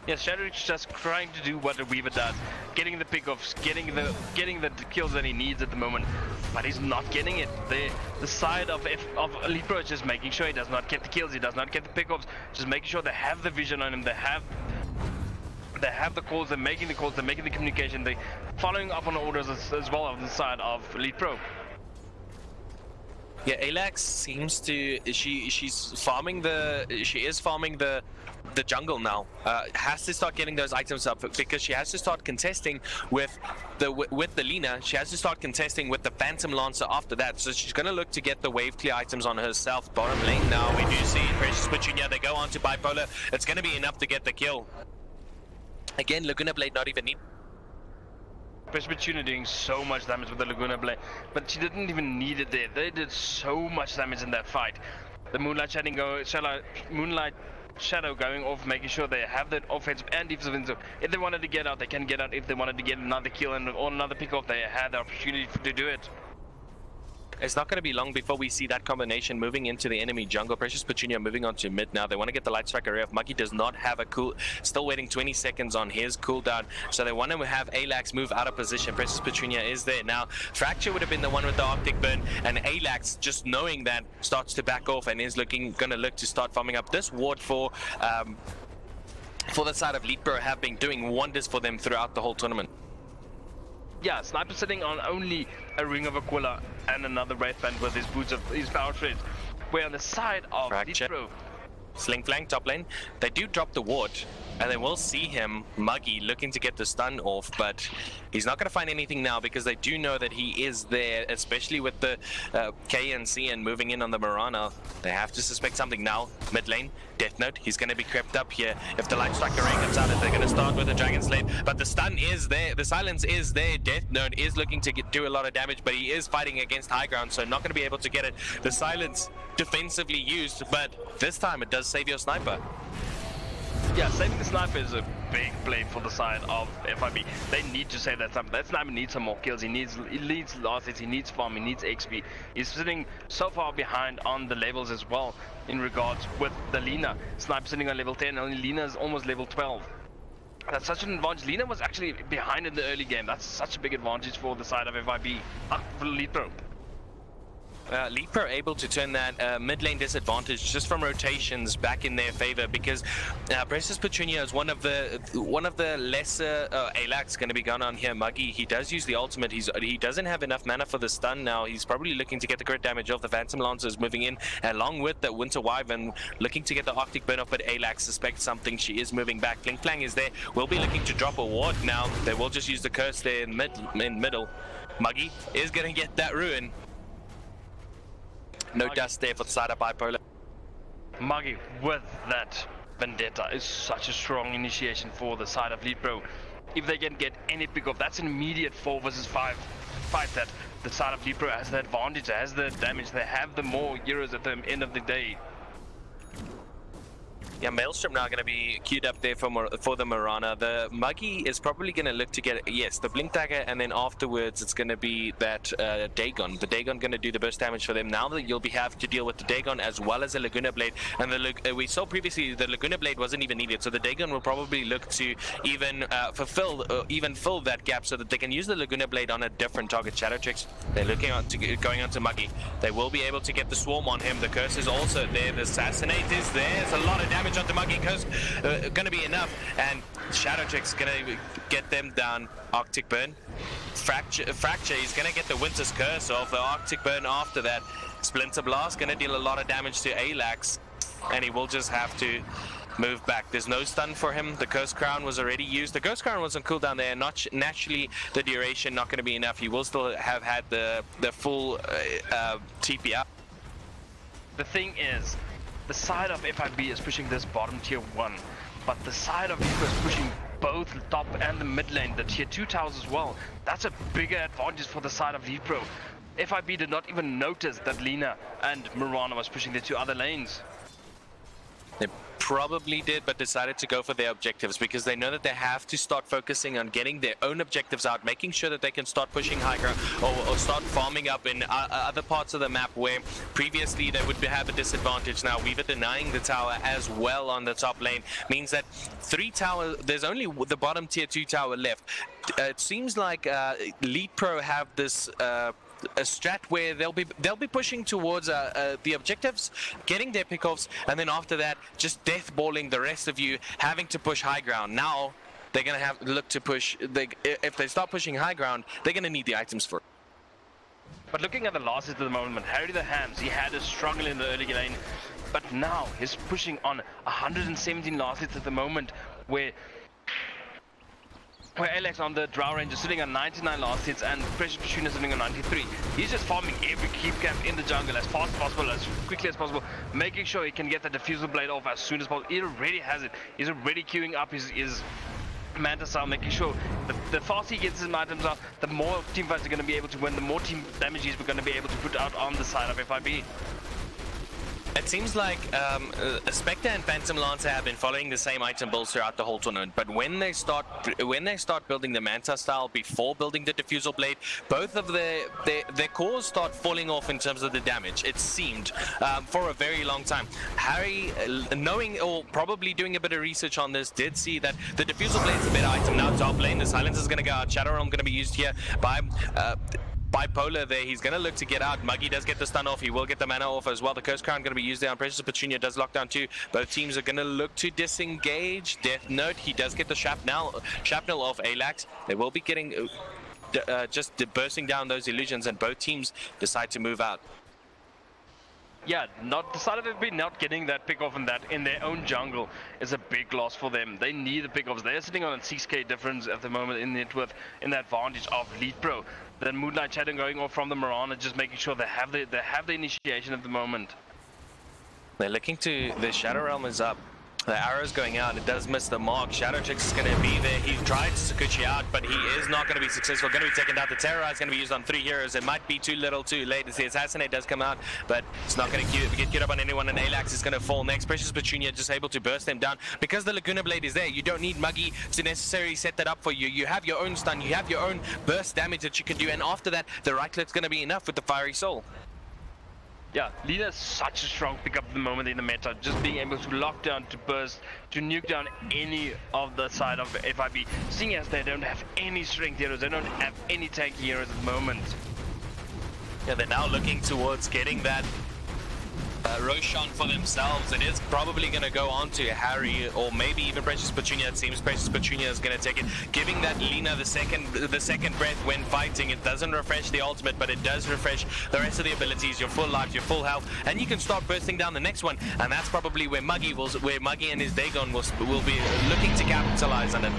Yes, Shadow Tricks just trying to do what the Weaver does, getting the pickoffs, getting the kills that he needs at the moment, but he's not getting it. The side of Elite Pro is just making sure he does not get the kills, he does not get the pickoffs, just making sure they have the vision on him, they have the calls, they're making the calls, they're making the communication, they're following up on orders as well on the side of Elite Pro. Yeah, Alax seems to she is farming the jungle now. Has to start getting those items up because she has to start contesting with the Lina. She has to start contesting with the Phantom Lancer after that. So she's gonna look to get the wave clear items on herself. Bottom lane now we do see Precious Petunia. They go on to Bipolar. It's gonna be enough to get the kill. Again, Laguna Blade not even need. Precious Petunia doing so much damage with the Laguna Blade, but she didn't even need it there. They did so much damage in that fight. The Moonlight Shadow going off, making sure they have that offensive and defensive. If they wanted to get out, they can get out. If they wanted to get another kill or another pick off, they had the opportunity to do it. It's not going to be long before we see that combination moving into the enemy jungle. Precious Petunia moving on to mid now. They want to get the light strike array off. Muggy does not have a cool, still waiting 20 seconds on his cooldown. So they want to have Alax move out of position. Precious Petunia is there now. Fracture would have been the one with the Arctic Burn, and Alax, just knowing that, starts to back off and is going to look to start farming up. This ward for the side of Elite Pro have been doing wonders for them throughout the whole tournament. Yeah, Sniper sitting on only a Ring of Aquila and another Wraith Band with his boots of his power trade. Where on the side of Elite Pro, Sling flank top lane, they do drop the ward, and then we'll see him, Muggy, looking to get the stun off, but he's not going to find anything now because they do know that he is there, especially with the K and C and moving in on the Mirana. They have to suspect something now. Mid lane, Death Note, he's going to be crept up here. If the Light Strike array comes out, they're going to start with the Dragon Slave, but the stun is there, the silence is there. Death Note is looking to do a lot of damage, but he is fighting against high ground, so not going to be able to get it. The silence defensively used, but this time it does save your sniper. Yeah, saving the sniper is a big play for the side of FIB. They need to save that sniper. That sniper needs some more kills. He needs last hits, he needs farm, he needs XP. He's sitting so far behind on the levels as well in regards with the Lina. Sniper sitting on level 10, only Lina is almost level 12. That's such an advantage. Lina was actually behind in the early game. That's such a big advantage for the side of FIB. For Elite Pro. Elite Pro able to turn that mid lane disadvantage just from rotations back in their favor, because Precious Petunia is one of the lesser Alax going to be gone on here. Muggy, he does use the ultimate. He doesn't have enough mana for the stun now. He's probably looking to get the crit damage off. The Phantom Lancers moving in along with the Winter Wyvern, looking to get the Arctic Burn off, but Alax suspects something. She is moving back. Fling Flang is there. We'll be looking to drop a ward now. They will just use the curse there in middle. Muggy is going to get that ruin. No dust there for the side of Bipolar. Muggy with that Vendetta is such a strong initiation for the side of Elite Pro. If they can get any pick off, that's an immediate 4 versus 5 fight that the side of Elite Pro has the advantage, has the damage, they have the more heroes at the end of the day. Yeah, Maelstrom now going to be queued up there for the Mirana. The Muggy is probably going to look to get, yes, the Blink Dagger, and then afterwards it's going to be that Dagon. The Dagon going to do the burst damage for them. Now that you'll have to deal with the Dagon as well as the Laguna Blade. And we saw previously the Laguna Blade wasn't even needed, so the Dagon will probably look to even fill that gap so that they can use the Laguna Blade on a different target. Shadow Tricks, they're looking on to going on to Muggy. They will be able to get the Swarm on him. The Curse is also there. The Assassinate is there. There's a lot of damage on the Muggy. Curse gonna be enough, and Shadow Trick's gonna get them down. Arctic Burn, Fracture is gonna get the Winter's Curse off. The Arctic Burn after that. Splinter Blast gonna deal a lot of damage to Alax, and he will just have to move back. There's no stun for him. The Curse Crown was already used. The Curse Crown was on cooldown there. Naturally, the duration not going to be enough. He will still have had the full TP up. The thing is, the side of FIB is pushing this bottom tier 1, but the side of Eco is pushing both the top and the mid lane, the tier 2 towers as well. That's a bigger advantage for the side of Elite Pro. FIB did not even notice that Lina and Mirana was pushing the 2 other lanes. They probably did, but decided to go for their objectives because they know that they have to start focusing on getting their own objectives out, making sure that they can start pushing high ground or start farming up in other parts of the map where previously they would have a disadvantage. Now Weaver denying the tower as well on the top lane means that 3 towers, there's only the bottom tier 2 tower left. It seems like Elite Pro have this a strat where they'll be pushing towards the objectives, getting their pickoffs, and then after that just death balling the rest of you, having to push high ground. Now they're gonna have look to push. If they start pushing high ground, they're gonna need the items for it. But looking at the losses at the moment, Harry the Hams, he had a struggle in the early lane, but now he's pushing on 117 last hits at the moment, where Alex on the Drow Range is sitting on 99 last hits and Precious Petunia is sitting on 93. He's just farming every keep camp in the jungle as fast as possible, as quickly as possible, making sure he can get the Diffusal Blade off as soon as possible. He already has it. He's already queuing up his Manta Cell, making sure the faster he gets his items out, the more team fights are going to be able to win, the more team damages we're going to be able to put out on the side of FIB. It seems like Spectre and Phantom Lancer have been following the same item builds throughout the whole tournament, but when they start building the Manta style before building the Diffusal Blade, both of their cores start falling off in terms of the damage. It seemed for a very long time. Harry, knowing or probably doing a bit of research on this, did see that the Diffusal Blade is a better item. Now top lane, the Silence is going to go out. Shadow Realm going to be used here by Bipolar there. He's going to look to get out. Muggy does get the stun off. He will get the mana off as well. The Curse Crown going to be used there on Precious Petunia. Does lock down too. Both teams are going to look to disengage. Death Note, he does get the shrapnel off Alax. They will be getting just bursting down those illusions, and both teams decide to move out. Yeah, decidedly not getting that pick off in their own jungle is a big loss for them. They need the pick offs. They're sitting on a 6k difference at the moment in the advantage of Lead Pro. Then Moonlight Shadow going off from the Mirana, just making sure they have the initiation at the moment. They're looking to the Shadow Realm is up. The arrow's going out. It does miss the mark. Shadowtrix is going to be there. He tried to Sakuchi out, but he is not going to be successful. Going to be taken down. The Terrorize is going to be used on 3 heroes. It might be too little, too late. The Assassinate does come out, but it's not going to get queued up on anyone. And Alax is going to fall next. Precious Petunia just able to burst them down because the Laguna Blade is there. You don't need Muggy to necessarily set that up for you. You have your own stun. You have your own burst damage that you can do, and after that, the right click's going to be enough with the Fiery Soul. Yeah, Lina is such a strong pickup at the moment in the meta, just being able to lock down, to burst, to nuke down any of the side of FIB, seeing as they don't have any strength heroes, they don't have any tank heroes at the moment. Yeah, they're now looking towards getting that Roshan for themselves. It is probably going to go on to Harry or maybe even Precious Petunia. It seems Precious Petunia is going to take it, giving that Lina the second breath when fighting. It doesn't refresh the ultimate, but it does refresh the rest of the abilities, your full life, your full health, and you can start bursting down the next one. And that's probably where Muggy and his Dagon will be looking to capitalize on it.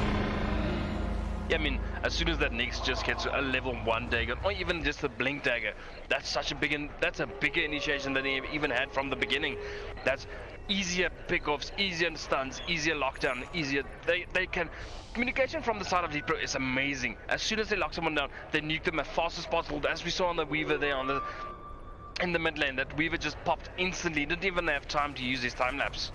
Yeah, I mean, as soon as that Nyx just gets a level 1 Dagon, or even just a Blink Dagger, that's a bigger initiation than he even had from the beginning. That's easier pickoffs, easier stuns, easier lockdown, easier. They can. Communication from the side of Lead Pro is amazing. As soon as they lock someone down, they nuke them as fast as possible. As we saw on the Weaver there in the mid lane, that Weaver just popped instantly. Didn't even have time to use his time lapse.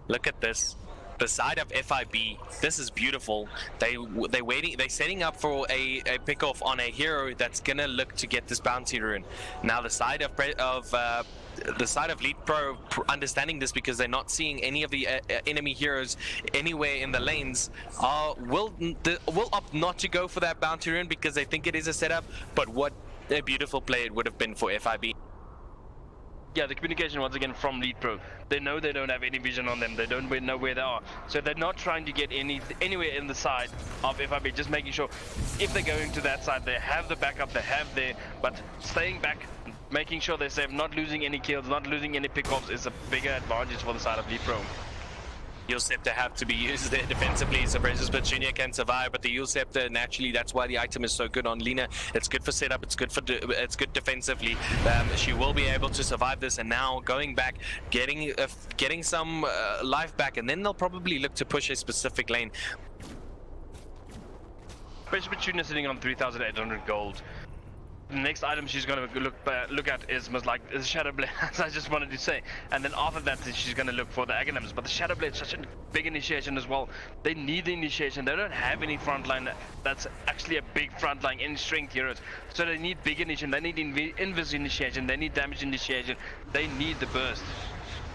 Look at this. The side of FIB, this is beautiful. They're setting up for a pick off on a hero that's gonna look to get this bounty rune. Now the side of Lead Pro understanding this, because they're not seeing any of the enemy heroes anywhere in the lanes, will opt not to go for that bounty rune because they think it is a setup. But what a beautiful play it would have been for FIB. Yeah, the communication once again from Lead Pro. They know they don't have any vision on them. They don't know where they are. So they're not trying to get anywhere in the side of FIB, just making sure if they're going to that side, they have the backup, they have there, but staying back, making sure they're safe, not losing any kills, not losing any pickoffs is a bigger advantage for the side of Lead Pro. Heal Scepter have to be used there defensively so Precious Petunia can survive, but the Heal Scepter, naturally, that's why the item is so good on Lina. It's good for setup, it's good defensively. She will be able to survive this, and now going back, getting some life back, and then they'll probably look to push a specific lane. Precious Petunia sitting on 3,800 gold. The next item she's going to look at is the Shadow Blade, as I just wanted to say. And then after that, she's going to look for the Aghanims. But the Shadow Blade is such a big initiation as well. They need the initiation. They don't have any frontline that's actually a big frontline, any strength heroes. So they need big initiation. They need invis initiation. They need damage initiation. They need the burst.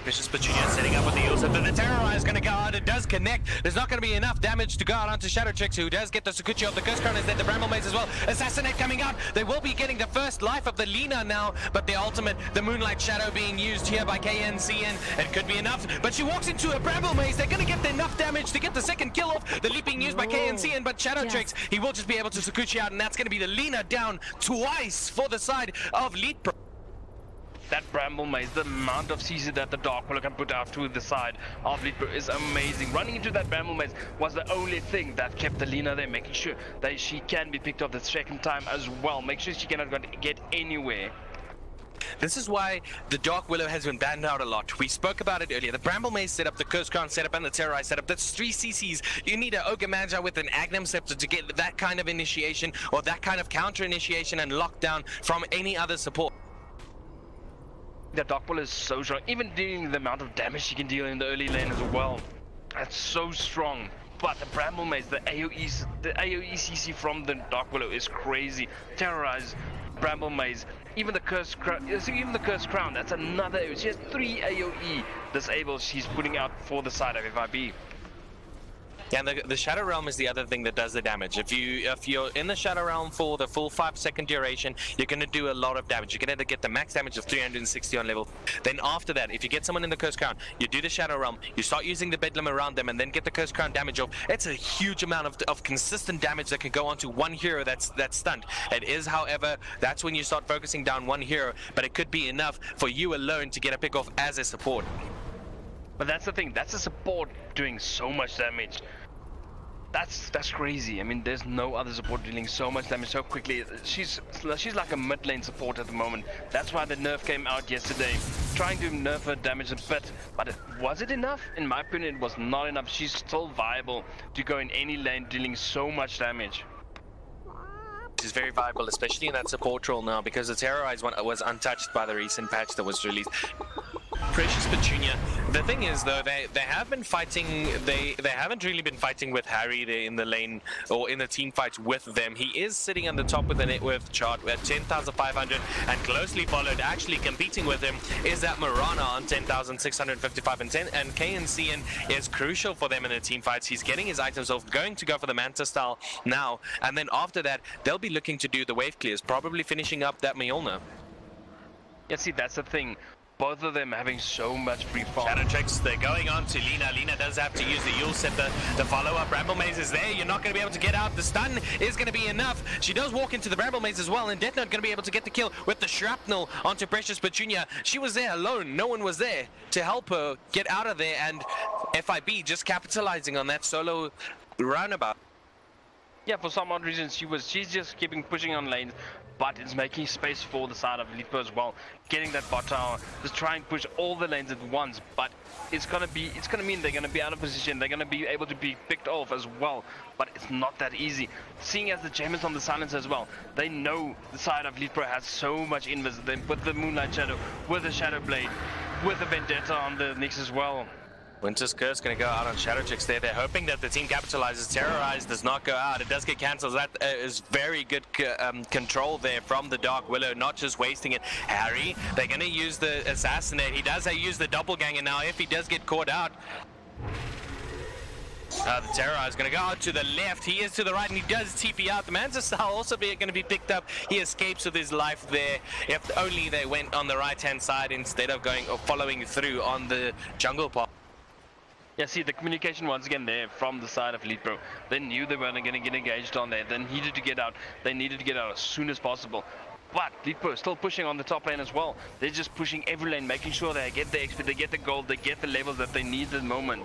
Precious Petunia setting up with the heals, but the Terrorize is going to go out. It does connect. There's not going to be enough damage to go out onto Shadowtrix, who does get the Sakuchi of the Curse Crown. Is there the Bramble Maze as well? Assassinate coming out. They will be getting the first life of the Lina now, but the ultimate, the Moonlight Shadow being used here by KNCN. It could be enough, but she walks into a Bramble Maze. They're going to get enough damage to get the second kill off. The leaping used by KNCN, but Shadowtrix, he will just be able to Sakuchi out, and that's going to be the Lina down twice for the side of Lead Pro. That Bramble Maze, the amount of CC that the Dark Willow can put out to the side of Lead Pro is amazing. Running into that Bramble Maze was the only thing that kept the Lina there, making sure that she can be picked up the second time as well. Make sure she cannot get anywhere. This is why the Dark Willow has been banned out a lot. We spoke about it earlier. The Bramble Maze setup, the Curse Crown setup, and the Terrorize setup. That's 3 CCs. You need an Ogre Magi with an Aghanim Scepter to get that kind of initiation or that kind of counter initiation and lockdown from any other support. The Dark Willow is so strong, even dealing the amount of damage she can deal in the early lane as well. That's so strong. But the Bramble Maze, the AoE CC from the Dark Willow is crazy. Terrorize, Bramble Maze, even the Cursed Crown, that's another. She has 3 AoE disables she's putting out for the side of FIB. Yeah, and the Shadow Realm is the other thing that does the damage. If you're in the Shadow Realm for the full 5-second duration, you're going to do a lot of damage. You're going to get the max damage of 360 on level. Then after that, if you get someone in the Cursed Crown, you do the Shadow Realm, you start using the Bedlam around them, and then get the Cursed Crown damage off. It's a huge amount of consistent damage that can go onto one hero that's stunned. It is, however, that's when you start focusing down one hero, but it could be enough for you alone to get a pick off as a support. But that's the thing, that's a support doing so much damage. That's crazy. I mean, there's no other support dealing so much damage so quickly. She's like a mid lane support at the moment. That's why the nerf came out yesterday, trying to nerf her damage a bit. But was it enough? In my opinion, it was not enough. She's still viable to go in any lane dealing so much damage. Is very viable, especially in that support role now, because the Terrorize one was untouched by the recent patch that was released. Precious Petunia. The thing is, though, they have been fighting. They haven't really been fighting with Harry there in the lane or in the team fights with them. He is sitting on the top with the net worth chart at 10,500, and closely followed, actually competing with him, is that Marana on 10,655 and 10. And KNCN is crucial for them in the team fights. He's getting his items off, going to go for the Manta style now, and then after that, they'll be looking to do the wave clears, probably finishing up that Mjolnir. Yeah, see, that's the thing. Both of them having so much free fall. Shadow tricks, they're going on to Lina. Lina does have to use the Yule set. The follow-up Bramble Maze is there. You're not going to be able to get out. The stun is going to be enough. She does walk into the Bramble Maze as well, and Death Note going to be able to get the kill with the shrapnel onto Precious Petunia. She was there alone. No one was there to help her get out of there, and FIB just capitalizing on that solo roundabout. Yeah, for some odd reason she's just keeping pushing on lanes, but it's making space for the side of Lipo as well. Getting that bot tower, just try and push all the lanes at once, but it's gonna mean they're gonna be out of position, they're gonna be able to be picked off as well, but it's not that easy. Seeing as the Jammers on the silence as well, they know the side of Lipo has so much invis, then with the Moonlight Shadow, with the Shadow Blade, with the Vendetta on the Nyx as well. Winter's Curse going to go out on Shadow Tricks there. They're hoping that the team capitalizes. Terrorize does not go out. It does get cancelled. That is very good control there from the Dark Willow, not just wasting it. Harry, they're going to use the Assassinate. He does use the Doppelganger now if he does get caught out. The Terrorize is going to go out to the left. He is to the right, and he does TP out. The Manta style also going to be picked up. He escapes with his life there. If only they went on the right-hand side instead of going or following through on the jungle path. Yeah, see, the communication once again there from the side of Elite Pro. They knew they weren't going to get engaged on there. They needed to get out. They needed to get out as soon as possible. But Elite Pro still pushing on the top lane as well. They're just pushing every lane, making sure they get the XP, they get the gold, they get the levels that they need at the moment.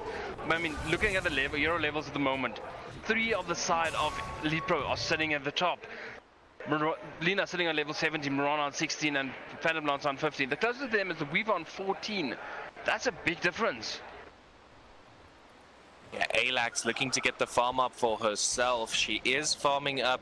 I mean, looking at the hero levels at the moment, 3 of the side of Elite Pro are sitting at the top. Lina sitting on level 70, Marana on 16, and Phantom Lance on 15. The closest to them is the Weaver on 14. That's a big difference. Yeah, Alax looking to get the farm up for herself. She is farming up.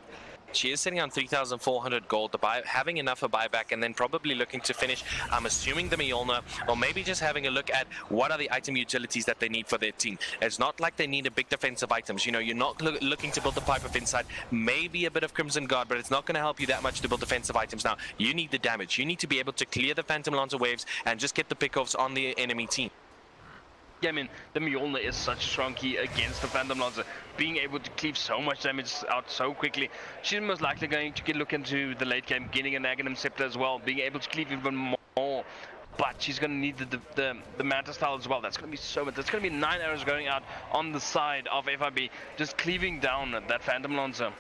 She is sitting on 3,400 gold, having enough for buyback, and then probably looking to finish, I'm assuming, the Mjolnir, or maybe just having a look at what are the item utilities that they need for their team. It's not like they need a big defensive items. You know, you're not looking to build the Pipe of Insight, maybe a bit of Crimson Guard, but it's not going to help you that much to build defensive items. Now, you need the damage. You need to be able to clear the Phantom Lancer waves and just get the pickoffs on the enemy team. Yeah, I mean, the Mjolnir is such a strong key against the Phantom Lancer. Being able to cleave so much damage out so quickly. She's most likely going to look into the late game, getting an Aghanim Scepter as well, being able to cleave even more. But she's going to need the Manta style as well. That's going to be so much. That's going to be 9 arrows going out on the side of FIB, just cleaving down that Phantom Lancer.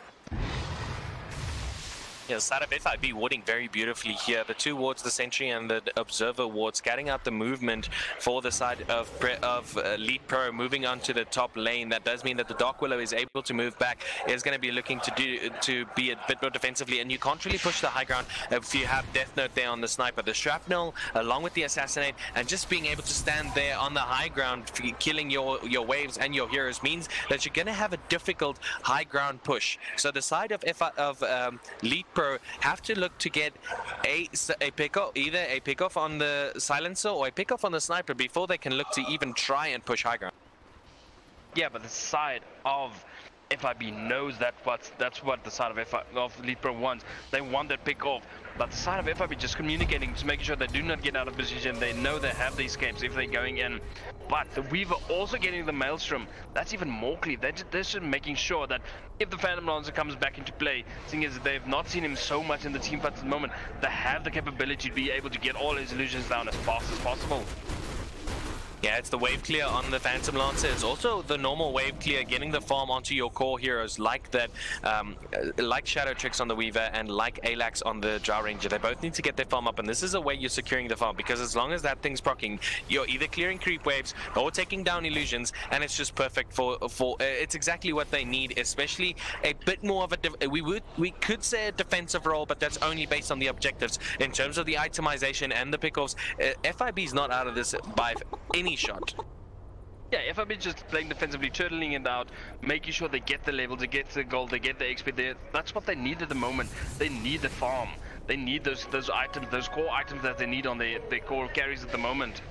Yeah, side of FIB warding very beautifully here. The 2 wards, the Sentry and the Observer ward, scatting out the movement for the side of Elite Pro, moving on to the top lane. That does mean that the Dark Willow is able to move back, is going to be looking to be a bit more defensively, and you can't really push the high ground if you have Death Note there on the sniper. The Shrapnel, along with the Assassinate, and just being able to stand there on the high ground, killing your waves and your heroes, means that you're going to have a difficult high ground push. So the side of Elite Pro have to look to get a pick-off, either a pick-off on the silencer or a pick-off on the sniper before they can look to even try and push high ground. Yeah, but the side of FIB knows that's what the side of Elite Pro wants. They want that pick off, but the side of FIB just communicating, just making sure they do not get out of position. They know they have these escapes if they're going in. But the Weaver also getting the Maelstrom, that's even more clear. They're just making sure that if the Phantom Lancer comes back into play, seeing as they've not seen him so much in the team fight at the moment, they have the capability to be able to get all his illusions down as fast as possible. Yeah, it's the wave clear on the Phantom Lancer. It's also the normal wave clear, getting the farm onto your core heroes like that, like Shadow Tricks on the Weaver and like Alax on the Drow Ranger. They both need to get their farm up, and this is a way you're securing the farm, because as long as that thing's proccing, you're either clearing creep waves or taking down illusions, and it's just perfect for it's exactly what they need, especially a bit more of a we could say a defensive role, but that's only based on the objectives. In terms of the itemization and the pickoffs, FIB's not out of this by any shot. Yeah, FIB just playing defensively, turtling it out, making sure they get the level, they get the gold, they get the XP. That's what they need at the moment. They need the farm. They need those items, those core items that they need on their core carries at the moment.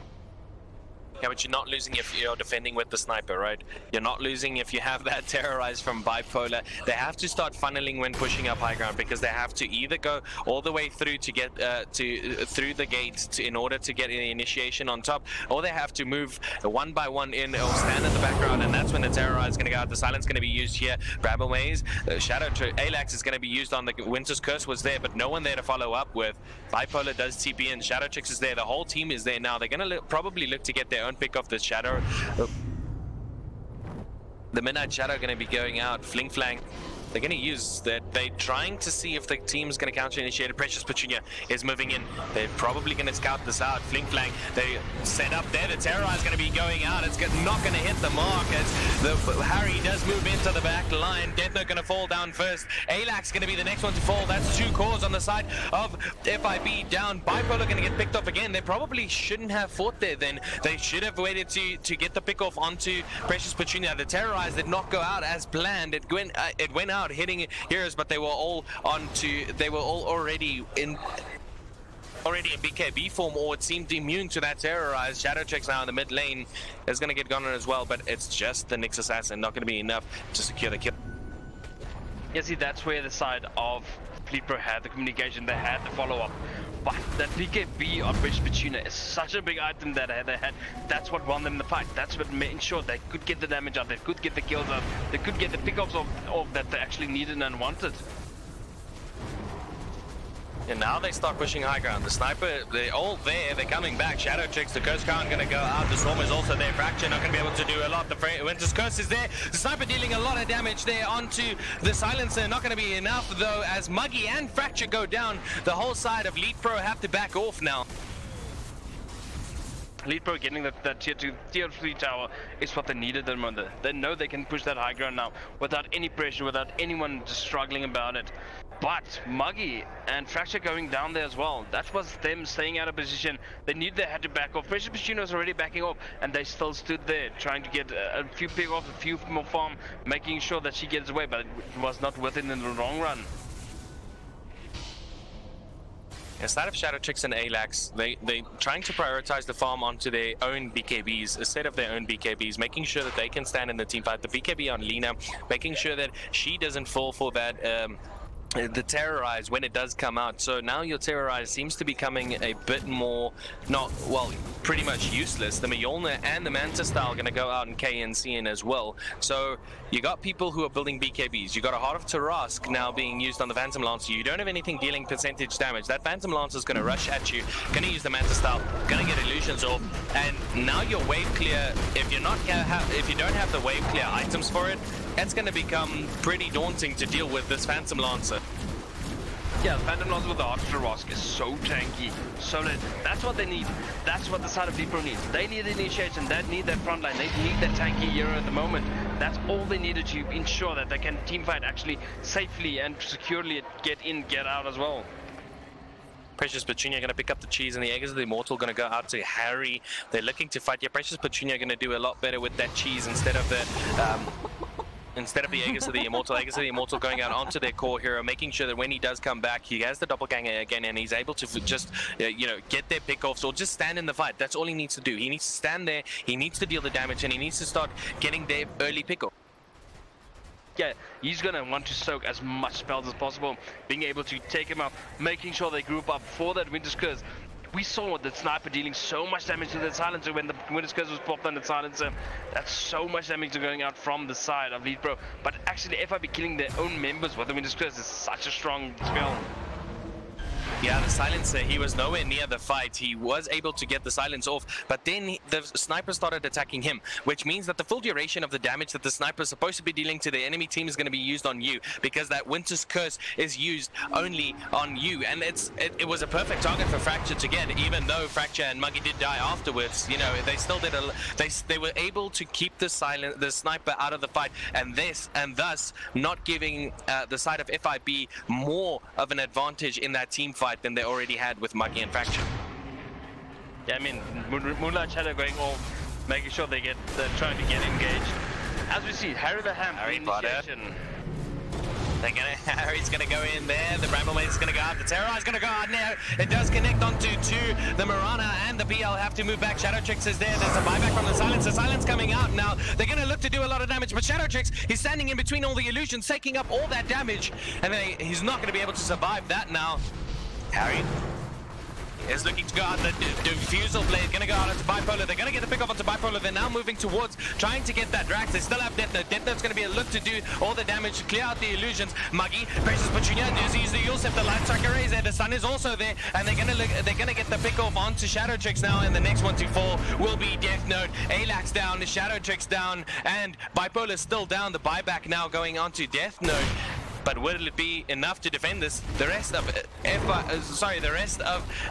Yeah, but you're not losing if you're defending with the sniper, right? You're not losing if you have that terrorize from Bipolar. They have to start funneling when pushing up high ground, because they have to either go all the way through to get through the gate in order to get the initiation on top, or they have to move one by one in or stand in the background, and that's when the terrorize is going to go out. The silence is going to be used here. Brabble Maze, Shadow Alax is going to be used on the Winter's Curse was there, but no one there to follow up with. Bipolar does TP and Shadow Tricks is there. The whole team is there now. They're going to probably look to get their own pick off this Shadow. The Midnight Shadow going to be going out. Fling Flang. They're going to use that. They're trying to see if the team's going to counter initiate. Precious Petunia is moving in. They're probably going to scout this out. Fling Flang, they set up there. The Terror is going to be going out. It's not going to hit the mark as Harry does move into the back line. Death Note going to fall down first. Alax going to be the next one to fall. That's 2 cores on the side of FIB down. Bipolar going to get picked off again. They probably shouldn't have fought there then. They should have waited to get the pick off onto Precious Petunia. The Terrorize did not go out as planned. It went out hitting heroes, but they were all already in BKB form, or it seemed immune to that terrorize. Shadow Tricks now in the mid lane is going to get gone as well, but it's just the Nyx Assassin, not going to be enough to secure the kill. Yeah, see, that's where the side of Fleet Pro had the communication, they had the follow-up. But that BKB on Precious Petunia is such a big item that they had. That's what won them the fight. That's what made sure they could get the damage out, they could get the kills out, they could get the pickups of that they actually needed and wanted. And now they start pushing high ground. The sniper, they're all there. They're coming back. Shadow Tricks, the Curse Crown going to go out. The Swarm is also there. Fracture not going to be able to do a lot. The Winter's Curse is there. The sniper dealing a lot of damage there onto the Silencer. Not going to be enough though, as Muggy and Fracture go down. The whole side of Elite Pro have to back off now. Elite Pro getting that tier 2, tier 3 tower is what they needed at the moment. They know they can push that high ground now without any pressure, without anyone just struggling about it. But Muggy and Fracture going down there as well. That was them staying out of position. They had to back off. Precious Petunia was already backing off, and they still stood there trying to get a few pick off, a few more farm, making sure that she gets away, but it was not worth it in the long run. Instead of Shadow Tricks and Alax, they trying to prioritize the farm onto their own BKBs instead of their own BKBs, making sure that they can stand in the team fight. The BKB on Lina, making sure that she doesn't fall for that the Terrorize when it does come out. So now your Terrorize seems to be becoming a bit more, pretty much useless. The Mjolnir and the Manta style are going to go out in KNCN as well. So you got people who are building BKBs. You got a Heart of Tarask now being used on the Phantom Lancer. You don't have anything dealing percentage damage. That Phantom Lancer is going to rush at you, going to use the Manta style, going to get illusions off, and now your wave clear, if you don't have the wave clear items for it, it's going to become pretty daunting to deal with this Phantom Lancer. Yeah, the Phantom Lancer with the Heart of Tarask is so tanky, so that's what they need. That's what the side of Elite Pro needs. They need initiation, they need that front line, they need that tanky hero at the moment. That's all they needed to ensure that they can teamfight actually safely and securely get in, get out as well. Precious Petunia going to pick up the cheese, and the Eggers of the Immortal going to go out to Harry. They're looking to fight. Yeah, Precious Petunia going to do a lot better with that cheese instead of the instead of the Aegis of the Immortal. Aegis of the Immortal going out onto their core hero, making sure that when he does come back, he has the doppelganger again, and he's able to just, you know, get their pickoffs or just stand in the fight. That's all he needs to do. He needs to stand there, he needs to deal the damage, and he needs to start getting their early pickoff. Yeah, he's gonna want to soak as much spells as possible, being able to take him out, making sure they group up for that Winter's Curse. We saw the sniper dealing so much damage to the silencer when the Winter's Curse was popped on the silencer. That's so much damage going out from the side of Lead Pro. But actually, FIB killing their own members with the Winter's Curse is such a strong spell. Yeah, the silencer, he was nowhere near the fight. He was able to get the silence off, but then the sniper started attacking him, which means that the full duration of the damage that the sniper is supposed to be dealing to the enemy team is going to be used on you, because that Winter's Curse is used only on you. And it was a perfect target for Fracture to get, even though Fracture and Muggy did die afterwards. You know, they still did they were able to keep the sniper out of the fight, and thus not giving the side of FIB more of an advantage in that team fight than they already had with Muggy and Fracture. Yeah, I mean, Moonlight Shadow going off, making sure they're trying to get engaged. As we see, Harry the Ham initiation. Harry's gonna go in there, the Bramble Maze is gonna go out, the Terrorize is gonna go out now. It does connect onto the Mirana, and the BL have to move back. Shadow Tricks is there, there's a buyback from the Silencer. Silence coming out now. They're gonna look to do a lot of damage, but Shadow Tricks, he's standing in between all the illusions, taking up all that damage, and he's not gonna be able to survive that now. Harry is looking to go out. The Diffusal Blade gonna go out onto Bipolar. They're gonna get the pick off onto Bipolar. They're now moving towards trying to get that Drax. They still have Death Note. Death Note's gonna be a look to do all the damage to clear out the illusions. Muggy, Precious Petunia, use the Yulsef, the Light Striker Rays there. The Sun is also there, and they're gonna get the pick off onto Shadow Tricks now, and the next one to fall will be Death Note. Alax down, the Shadow Tricks down, and Bipolar still down. The buyback now going onto Death Note. But will it be enough to defend this? The rest of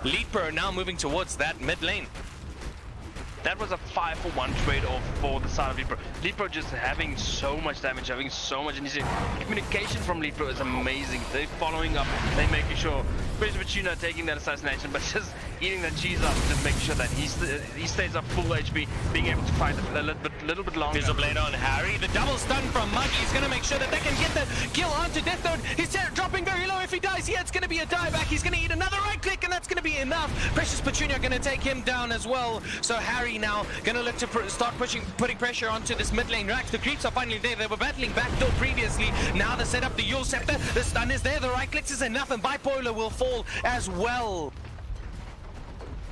Lead Pro now moving towards that mid lane. That was a 5-for-1 trade-off for the side of Lead Pro. Lead Pro just having so much damage, having so much initiative. Communication from Lead Pro is amazing. They're following up, they're making sure, especially with Tuna taking that assassination, but just eating that cheese up, just making sure that he stays up full HP, being able to fight a little bit longer. There's a blade on Harry. The double stun from Muggy is going to make sure that they can get the kill onto Death Note. He's dropping very low. If he dies, yeah, it's going to be a dieback. He's going to eat another right click, and that's going to be enough. Precious Petunia going to take him down as well. So Harry now going to look to start putting pressure onto this mid lane. Rax, the creeps are finally there. They were battling backdoor previously. Now they set up the Yule Scepter. The stun is there. The right clicks is enough, and Bipolar will fall as well.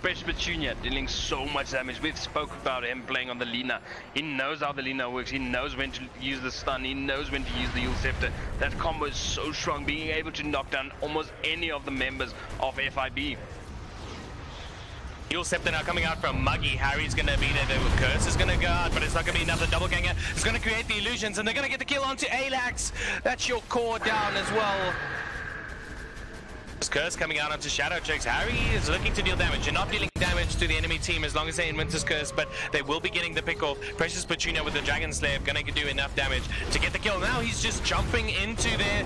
Precious Petunia dealing so much damage. We've spoke about him playing on the Lina. He knows how the Lina works. He knows when to use the stun. He knows when to use the Yule Scepter. That combo is so strong, being able to knock down almost any of the members of FIB. Yule Scepter now coming out from Muggy. Harry's going to be there. The Curse is going to go out, but it's not going to be enough. The double ganger is going to create the illusions, and they're going to get the kill onto Alax. That's your core down as well. Curse coming out onto Shadow Tricks. Harry is looking to deal damage. You're not dealing damage to the enemy team as long as they're in Winter's Curse, but they will be getting the pick off. Precious Petunia with the Dragon Slayer gonna do enough damage to get the kill. Now he's just jumping into their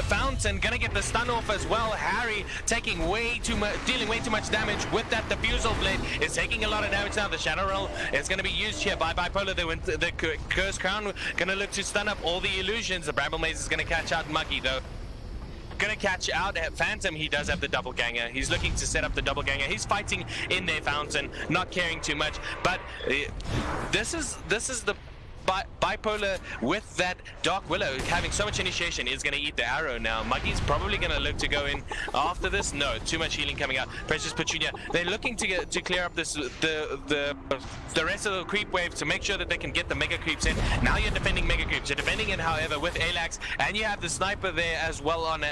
fountain, gonna get the stun off as well. Harry taking way too much, dealing way too much damage with that Diffusal Blade. Is taking a lot of damage now. The Shadow Roll is gonna be used here by Bipolar. The Curse Crown gonna look to stun up all the illusions. The Bramble Maze is gonna catch out Muggy though. Gonna catch out at Phantom. He does have the double ganger. He's looking to set up the double ganger. He's fighting in their fountain, not caring too much. But this is the Bipolar with that Dark Willow having so much initiation is gonna eat the arrow now. Muggy's probably gonna look to go in after this. No, too much healing coming out. Precious Petunia. They're looking to clear up this the rest of the creep wave to make sure that they can get the mega creeps in. Now you're defending mega creeps. You're defending it, however, with Alax, and you have the sniper there as well on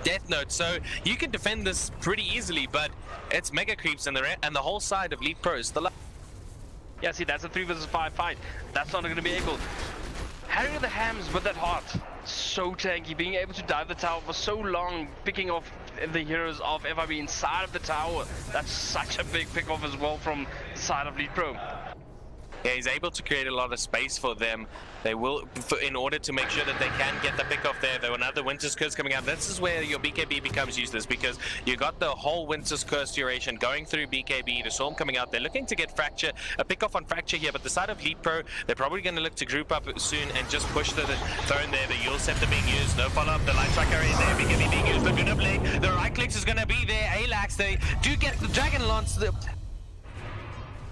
Death Note, so you can defend this pretty easily. But it's mega creeps and the whole side of Lead Pro is still up. Yeah, see, that's a 3 versus 5 fight. That's not going to be able. Harry the Hams with that heart, so tanky, being able to dive the tower for so long, picking off the heroes of FIB inside of the tower. That's such a big pick off as well from the side of Lead Pro. Yeah, he's able to create a lot of space for them. They will, in order to make sure that they can get the pick off there. There were another Winter's Curse coming out. This is where your BKB becomes useless, because you got the whole Winter's Curse duration going through BKB, the Storm coming out. They're looking to get Fracture, a pick off on Fracture here, but the side of Leap Pro, they're probably going to look to group up soon and just push the throne there. The Yule Scepter being used, no follow-up, the Light Tracker is there, BKB being used, but good play. The right clicks is going to be there. Alax, they do get the Dragon Lance,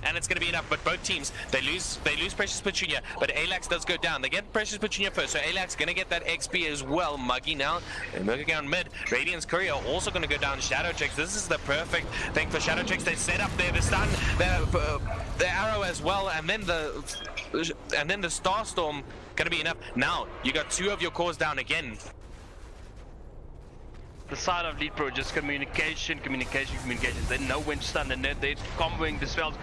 and it's going to be enough, but both teams, they lose Precious Petunia, but Alax does go down. They get Precious Petunia first, so Alax going to get that XP as well. Muggy now, and Muggy on mid. Radiant's Courier also going to go down. Shadow Tricks, this is the perfect thing for Shadow Tricks. They set up there the stun, the arrow as well, and then the Starstorm going to be enough. Now, you got 2 of your cores down again. The side of Lead Pro, just communication. They know when to stun, and they're comboing the spells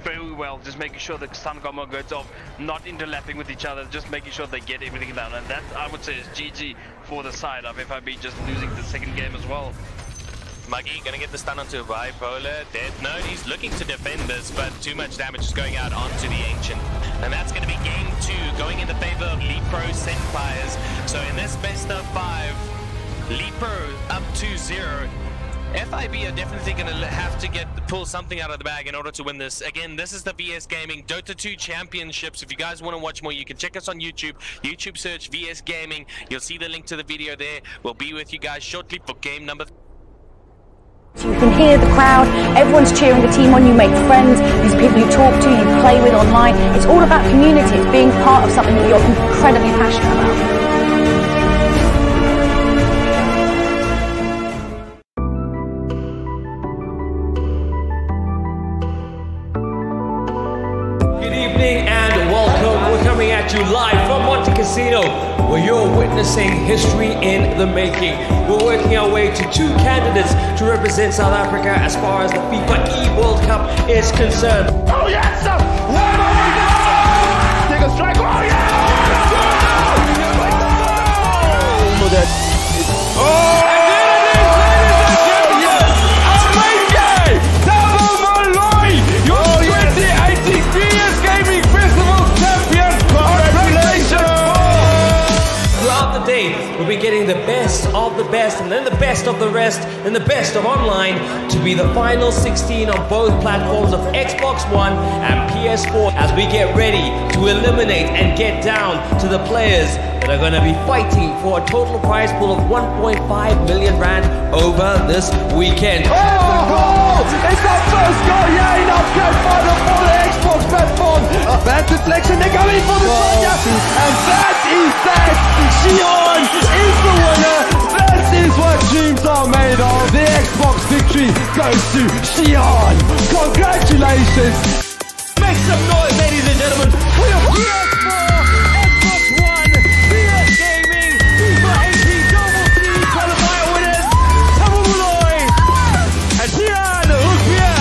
very well, just making sure the stun combo goes off, not interlapping with each other, just making sure they get everything down. And that, I would say, is GG for the side of FIB, just losing the second game as well. Muggy gonna get the stun onto Bipolar. Dead Note, he's looking to defend this, but too much damage is going out onto the Ancient. And that's gonna be game 2, going in the favor of Lead Pro Senpires. So in this best of 5, Lead Pro up 2-0. FIB are definitely going to have to pull something out of the bag in order to win this. Again, this is the VS Gaming Dota 2 Championships. If you guys want to watch more, you can check us on YouTube. YouTube search VS Gaming. You'll see the link to the video there. We'll be with you guys shortly for game number 3. You can hear the crowd, everyone's cheering the team on, you make friends, these people you talk to, you play with online. It's all about community, it's being part of something that you're incredibly passionate about. And welcome. We're coming at you live from Monte Casino, where you're witnessing history in the making. We're working our way to 2 candidates to represent South Africa as far as the FIFA E-World Cup is concerned. Oh yes! Take a strike! Oh yeah! Oh! We'll be getting the best of the best, and then the best of the rest, and the best of online to be the final 16 on both platforms of Xbox One and PS4 as we get ready to eliminate and get down to the players that are going to be fighting for a total prize pool of 1.5 million rand over this weekend. Oh! It's our first goal, yeah, in our grand final for the Xbox platform. Bad deflection, they're coming for the Sonya, and that is that. Xion is the winner. That is what dreams are made of. The Xbox victory goes to Xion. Congratulations. Make some noise, ladies and gentlemen, for your PS4, Xbox One, VS Gaming, FIFA 18 Double C qualifier winners, Tabu Muloy, and Tian Rukpia.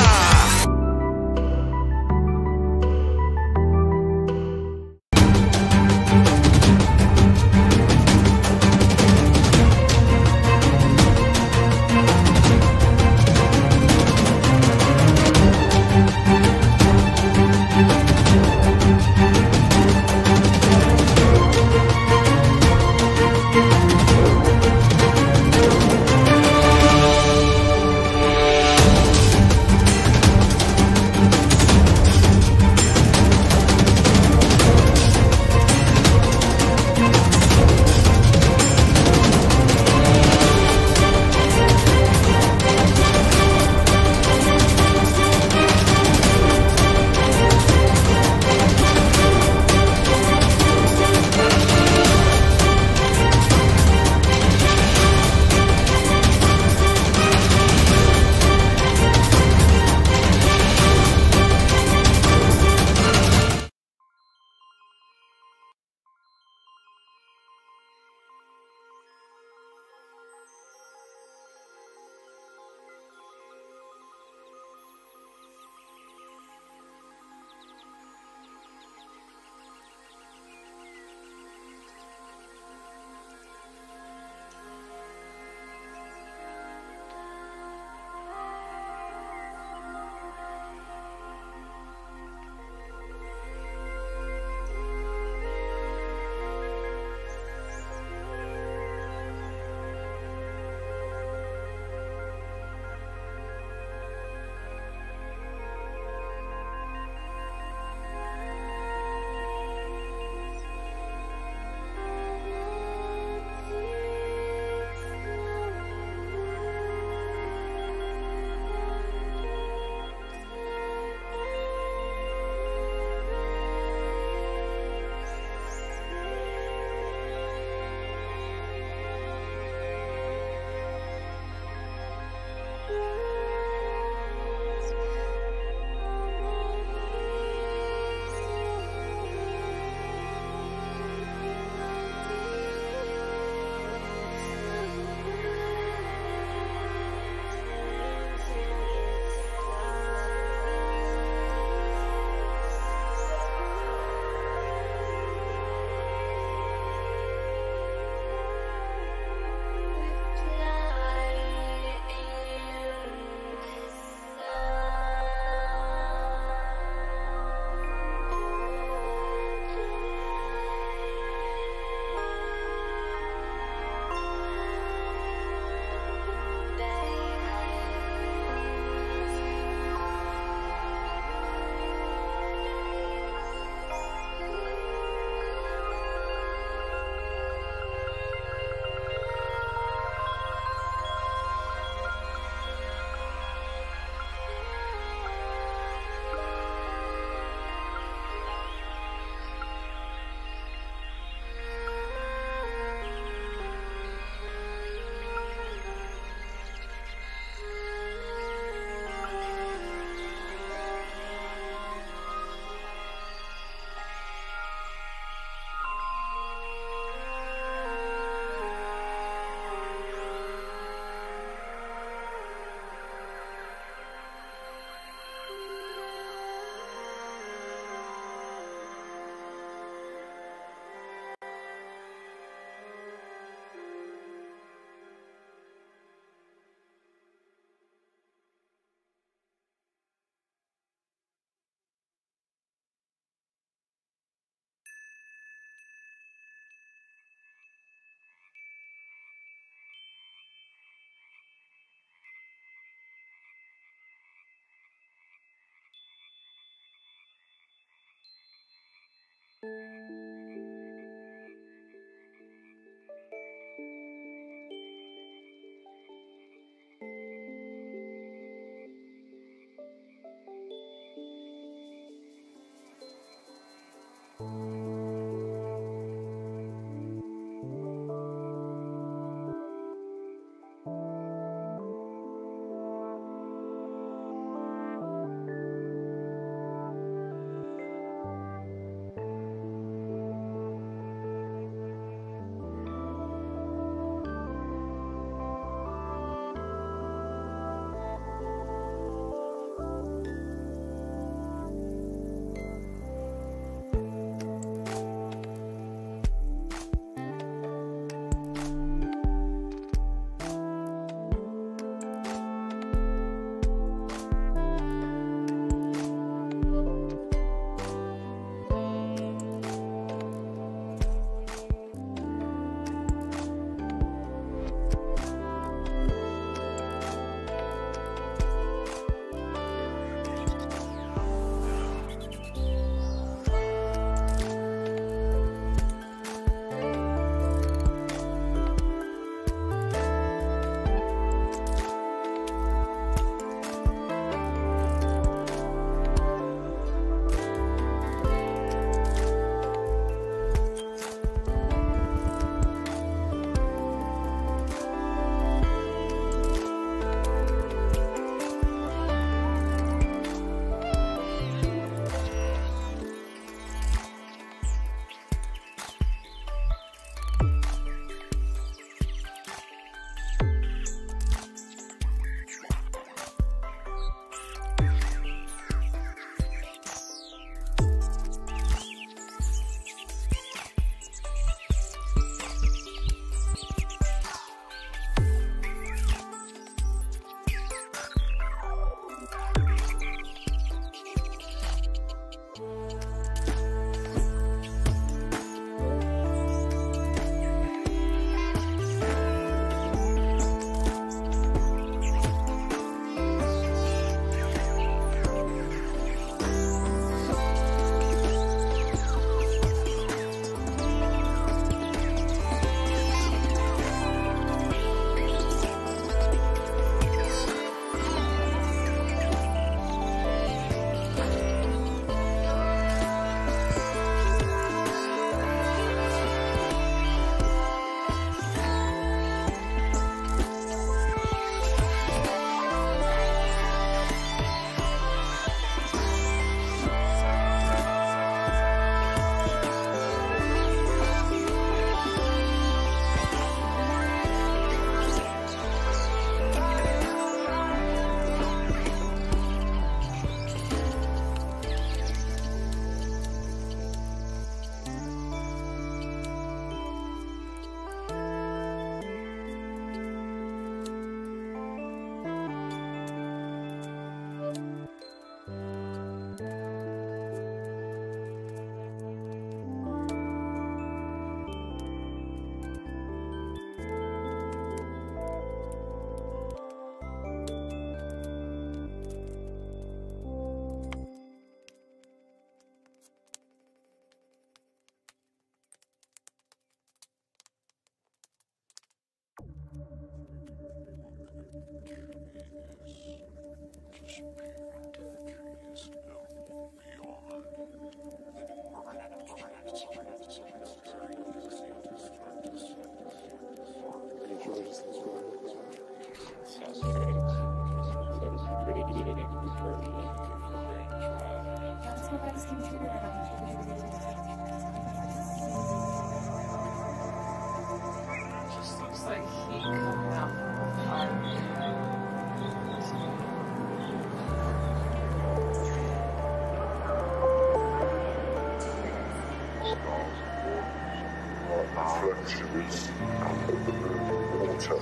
reflections out of the water,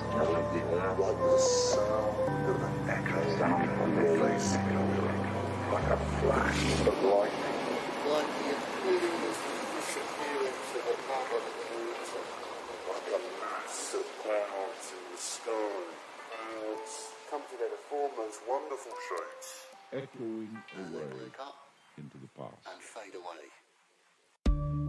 like the sound of an echo replacing like a flash of lightning, like the ethereal appearance of another water, like a mass of clouds in the sky. Clouds come together, form those wonderful shapes, echoing away into the past. And fade away.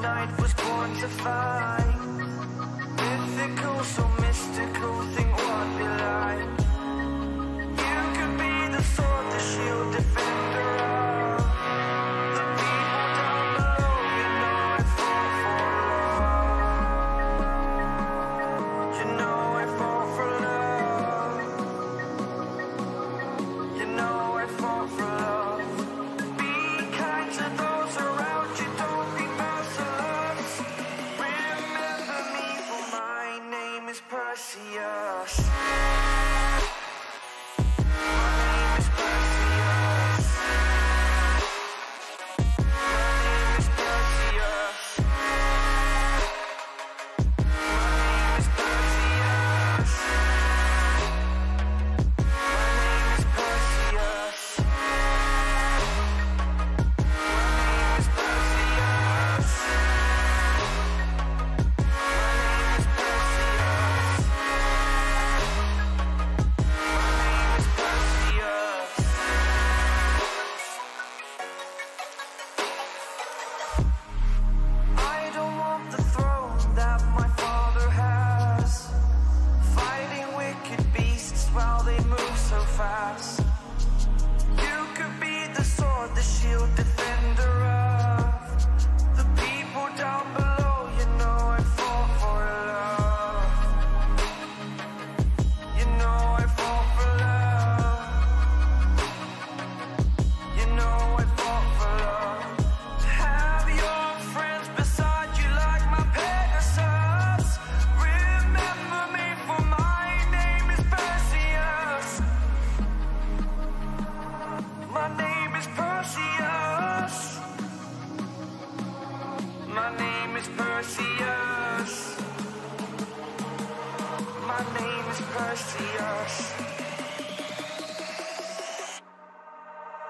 night was born to fight. Mythical, so mystical, think what we like. You could be the sword, the shield, defender of the people down below. You know I fall for love. You know I fall for love. You know I fall for love. Be kind to those around you, don't be merciless. Remember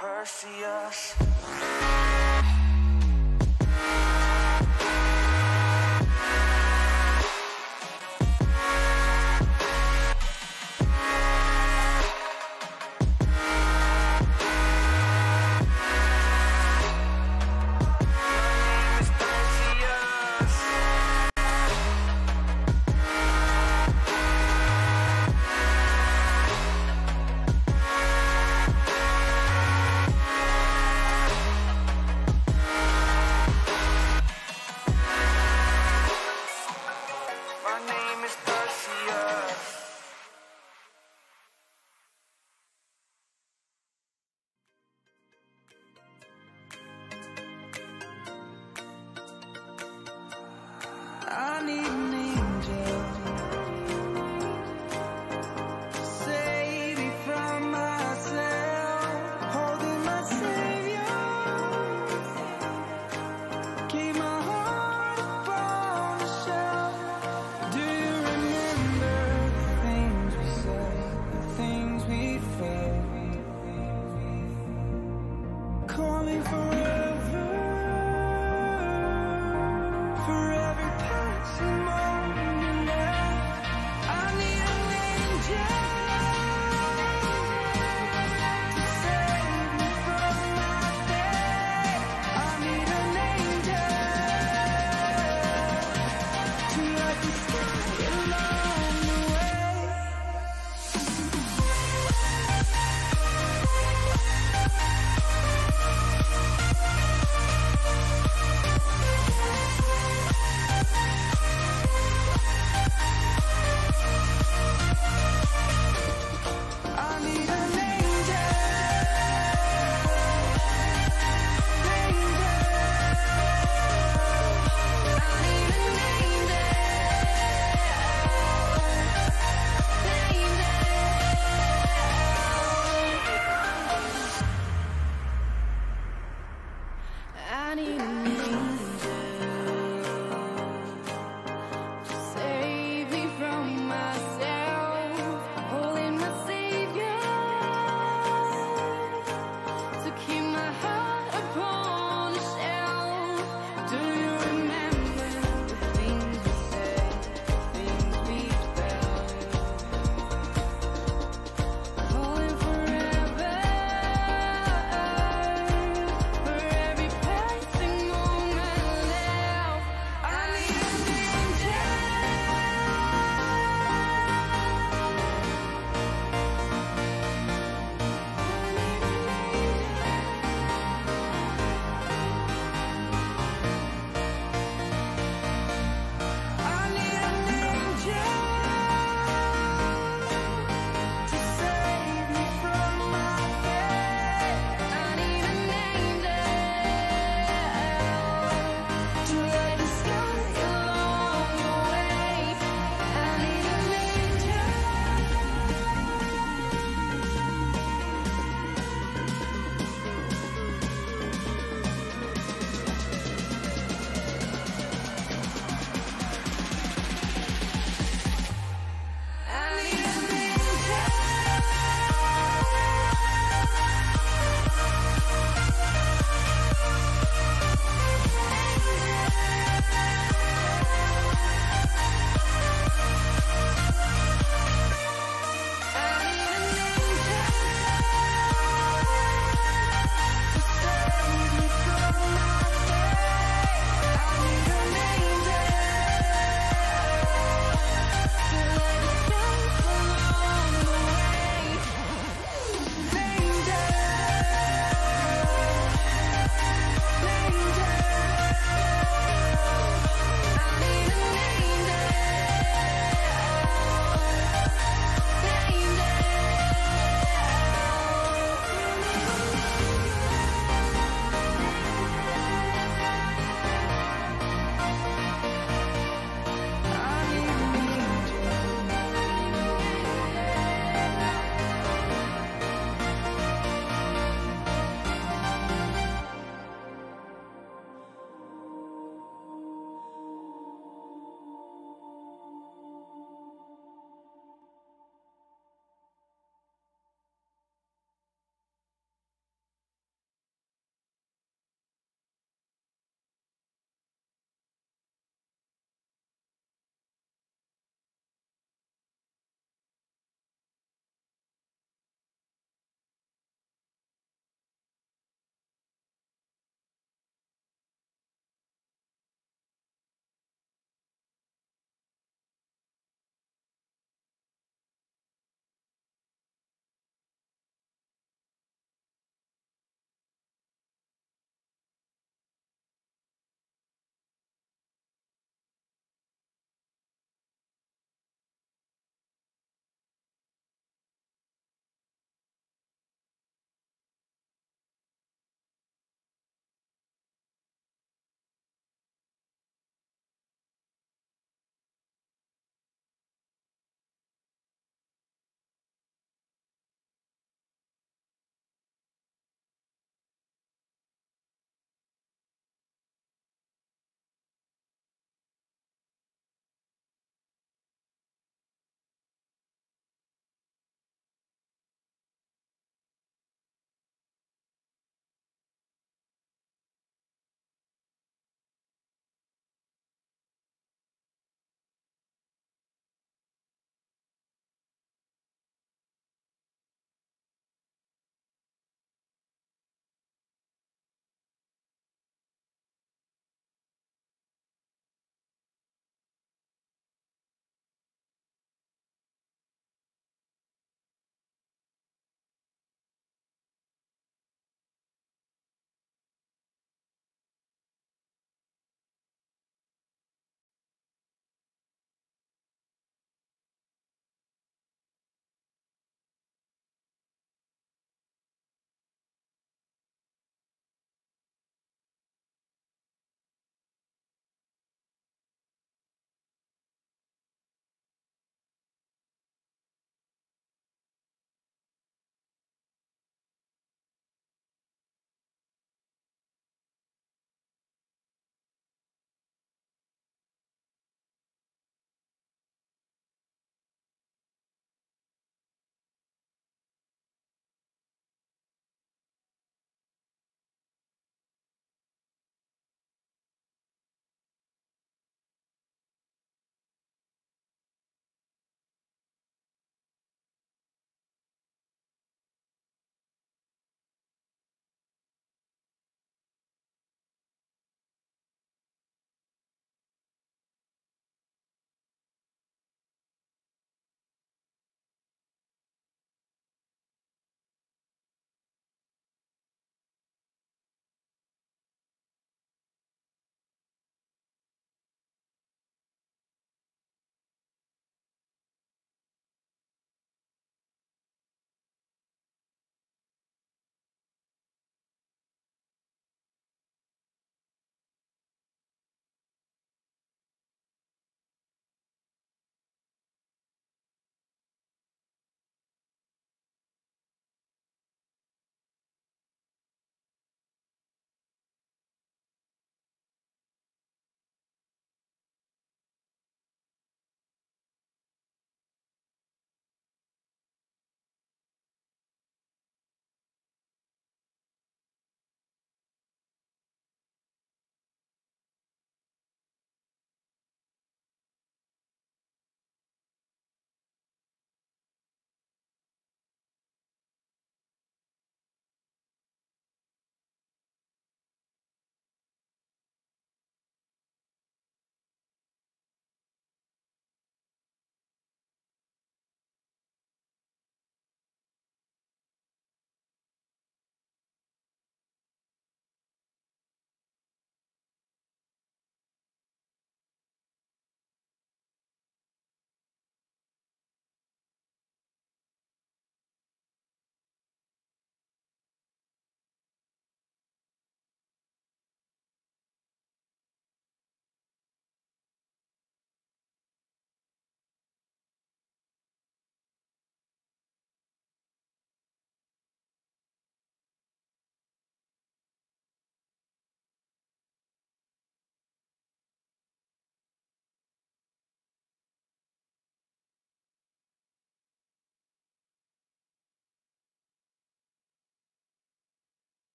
Perseus. I need an angel to save me from myself, holding my savior, keep my heart upon the shelf. Do you remember the things we said, the things we felt, calling forever, for every passing moment left. I need an angel to save me from my fate. I need an angel to light the sky along the way.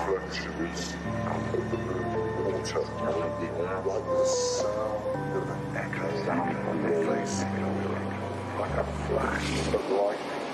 Reflections out of the water, like the sound of an echo in the place, like a flash of lightning.